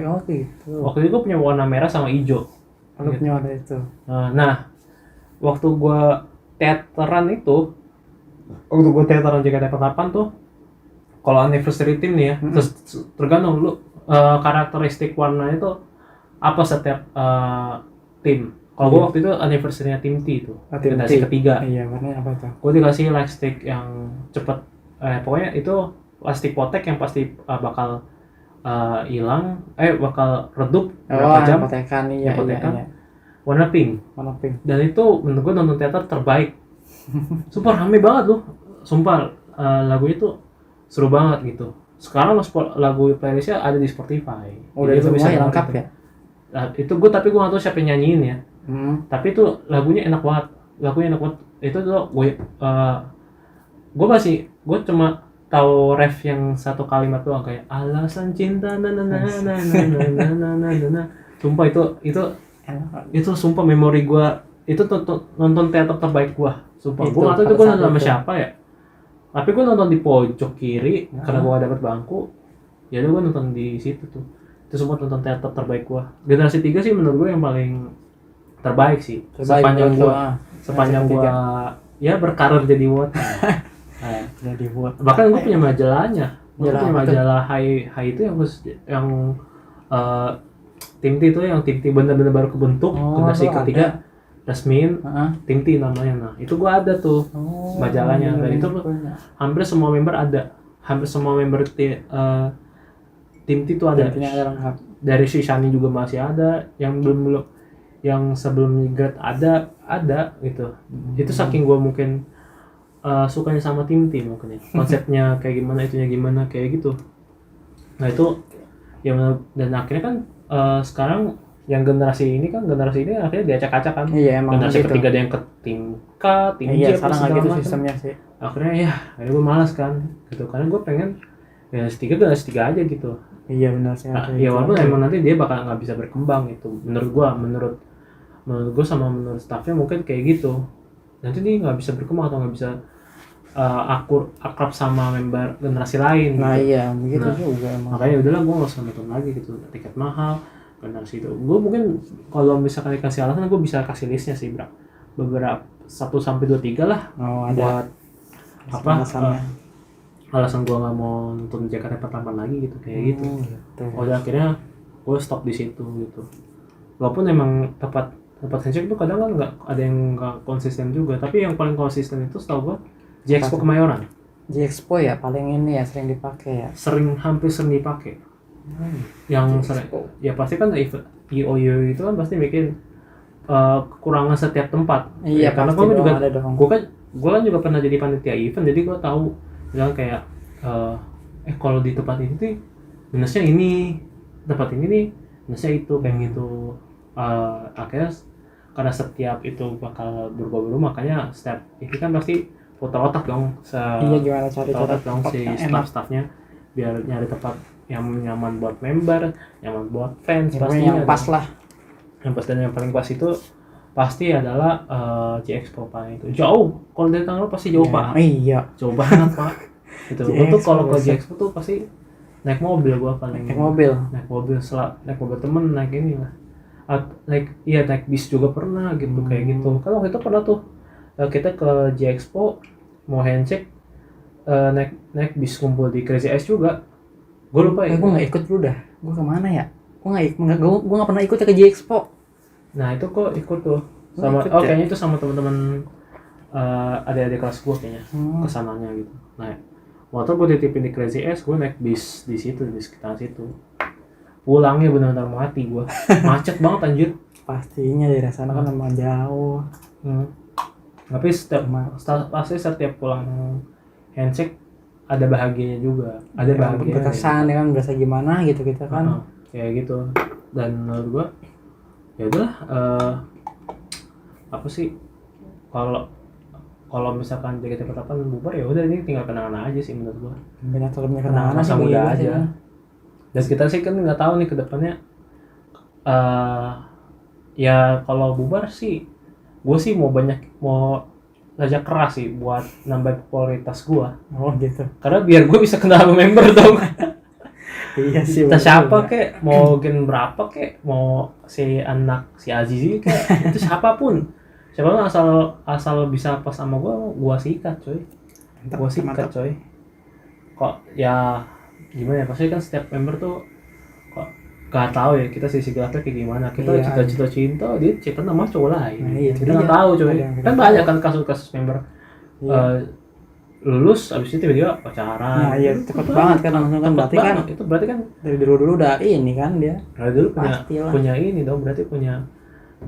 Waktu itu gue punya warna merah sama hijau. Lu punya warna itu. Nah, waktu gue teateran JKT48 tuh, kalau anniversary team nih ya, terus tergantung lu karakteristik warnanya tuh apa setiap tim. Kalau gue waktu itu anniversary-nya tim T itu, generasi ketiga. Iya, warnanya apa tuh? Gue dikasih lightstick yang cepet, pokoknya itu plastik potek yang pasti bakal hilang, bakal redup berapa jam. Potekan, iya. Warna pink. Dan itu menurut gue nonton teater terbaik. Sumpah rame banget loh. Sumpah lagu itu seru banget gitu. Sekarang lagu playlistnya ada di Spotify. Udah itu bisa lengkap ya? Nah, itu tapi gue nggak tahu siapa yang nyanyiin ya. Tapi itu lagunya enak banget. Itu tuh gue cuma tahu ref yang satu kalimat doang kayak alasan cinta na na na na na na na na. Sumpah itu sumpah memori gue itu nonton teater terbaik gue. Sumpah gue nggak tahu itu gue nonton sama siapa ya. Tapi gue nonton di pojok kiri karena gue gak dapet bangku. Ya udah gue nonton di situ tuh. Itu semua nonton teater terbaik gue. Generasi 3 sih menurut gue yang paling terbaik sih. Sepanjang gue ya berkarir jadi WOT. Jadi WOT. Bahkan gue punya majalahnya. Gue punya majalah Hai itu yang tim T itu yang tim T bener-bener baru kebentuk. Generasi ketiga resmin tim T namanya. Nah itu gue ada tuh majalahnya. Dan itu hampir semua member ada. Hampir semua member tim T itu ada. Dari si Shani juga masih ada. Yang sebelum grad ada gitu. Itu saking gue mungkin sukanya sama tim T mungkin ya. Konsepnya kayak gimana, itunya gimana, kayak gitu. Nah itu ya, dan akhirnya kan sekarang yang generasi ini akhirnya diacak-acak kan. Iya, emang generasi gitu. Ketiga ada yang ke tim K, tim J, sekarang gitu sistemnya sih. Akhirnya gue malas kan gitu, karena gue pengen generasi 3 aja gitu. Iya benar sih. Ya walaupun emang nanti dia bakal nggak bisa berkembang gitu. Menurut gue sama menurut staffnya mungkin kayak gitu. Nanti dia nggak bisa berkembang atau nggak bisa akrab sama member generasi lain. Nah gitu. iya begitu juga emang. Makanya udahlah gue nggak usah nonton lagi gitu, tiket mahal generasi itu. Gue mungkin kalau misalkan dikasih alasan gue bisa kasih listnya sih bro, beberapa 1-2-3 lah. Ada buat alasan gue nggak mau nonton Jakarta Pertama lagi gitu kayak gitu. Udah akhirnya gue stop di situ gitu. Walaupun emang tempat handshake itu kadang kan nggak ada yang nggak konsisten juga, tapi yang paling konsisten itu setahu gue J-Expo Kemayoran. J-Expo ya paling ini ya sering dipakai ya. Hampir sering dipakai. Yang sering, ya pasti kan event IOU itu kan pasti bikin kekurangan setiap tempat. Iya, karena gue kan juga pernah jadi panitia event, jadi gue tahu bilang kayak kalau di tempat ini tuh minusnya ini, tempat ini nih minusnya itu kayak gitu. Akhirnya karena setiap itu bakal berubah-ubah, makanya setiap ini kan pasti putar otak dong. Gimana cari otak dong si staff-staffnya biar nyari tempat yang nyaman buat member, nyaman buat fans, pasti yang pas lah. Yang pas, dan yang paling pas itu pasti adalah J-Expo Pak itu. Jauh, kalau dari Tangerang pasti jauh Pak. Iya. Jauh banget Pak. Itu gue tuh kalau ke J-Expo tuh pasti naik mobil gue paling. Naik mobil temen, naik ini lah. Naik bis juga pernah gitu kayak gitu. Kan waktu itu pernah tuh kita ke J-Expo mau handshake, naik bis kumpul di Crazy Ice juga. Gue lupa ya. Gue nggak ikut dulu dah. Gue kemana ya? Gue nggak pernah ikut ke J-Expo. Nah itu kok ikut tuh sama kayaknya itu sama teman-teman adik-adik kelas gue kayaknya kesananya gitu. Nah waktu gue dititipin di Crazy Ice, gue naik bis di situ, di sekitar situ. Pulangnya benar-benar mati gue. Macet banget anjir. Pastinya dari sana kan memang jauh. Tapi pasti setiap pulang handshake ada bahagianya juga. Ada bahagia. Berkesan ya kan, berasa gimana gitu kita kan. Kayak gitu. Dan menurut gue ya udahlah, apa sih, kalau misalkan JKT48 bubar ya udah, ini tinggal kenangan aja sih menurut gue. Kenangan masa muda aja. Dan kita sih kan nggak tahu nih ke depannya. Ya kalau bubar sih, gue sih mau kerja keras sih buat nambah popularitas gue. Oh gitu. Karena biar gue bisa kenal member dong. Iya sih. Kita siapa kek, mau gen berapa kek, mau si Azizi kek, itu siapapun asal bisa pas sama gue sikat coy. Kok ya gimana ya, pasti kan setiap member tuh kok Gak tahu ya kita sisi gelapnya kayak gimana. Kita Iya. cita-cita cinta, dia cinta sama cowok lain. Nah, iya, Kita iya. nggak tahu coy. Ada yang Kan kita banyak tahu. kan kasus-kasus member Iya. lulus abis itu tiba-tiba pacaran. Nah iya cepet banget kan langsung kan, berarti kan itu berarti kan dari dulu udah ini kan dia. dari dulu Pastilah. punya ini dong, berarti punya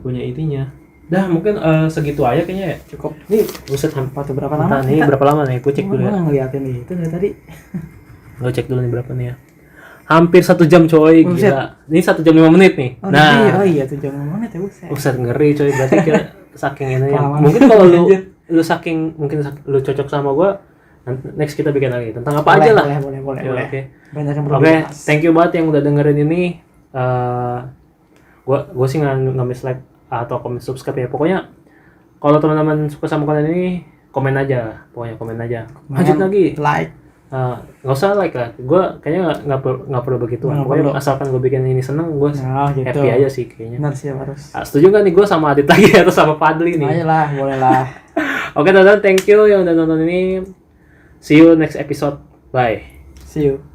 ininya. Dah mungkin segitu aja kayaknya ya. Cukup. Nih buset Waktu berapa Bentar lama? nih berapa lama nih? Gue cek dulu Gue ya. nggak ngeliatin itu dari tadi. Gue cek dulu nih berapa nih ya. Hampir 1 jam coy, Buset. gila. Ini 1 jam 5 menit nih. Oh, Nah, iya tuh jam menit ya buset. buset ngeri coy. Berarti kita saking ini ya. Pengalaman. Mungkin kalau Anjir. lu saking mungkin lu cocok sama gua, next kita bikin lagi tentang apa Boleh, aja lah. Boleh. Ya, Oke. Banyak yang Oke, berbahas. thank you banget yang udah dengerin ini. Gua sih nggak miss like atau komen subscribe ya. Pokoknya kalau teman-teman suka sama konten ini, komen aja. Pokoknya komen aja. Lanjut lagi. Like. Nggak usah like lah. Gue kayaknya nggak perlu begitu. Nggak Pokoknya perlu. asalkan gue bikin ini seneng, gue Nah, gitu. happy aja sih kayaknya. Benar sih harus. Setuju nggak nih gue sama Adit lagi atau sama Fadli nih? Ayo lah, boleh lah. Oke teman-teman, thank you yang udah nonton ini. See you next episode. Bye. See you.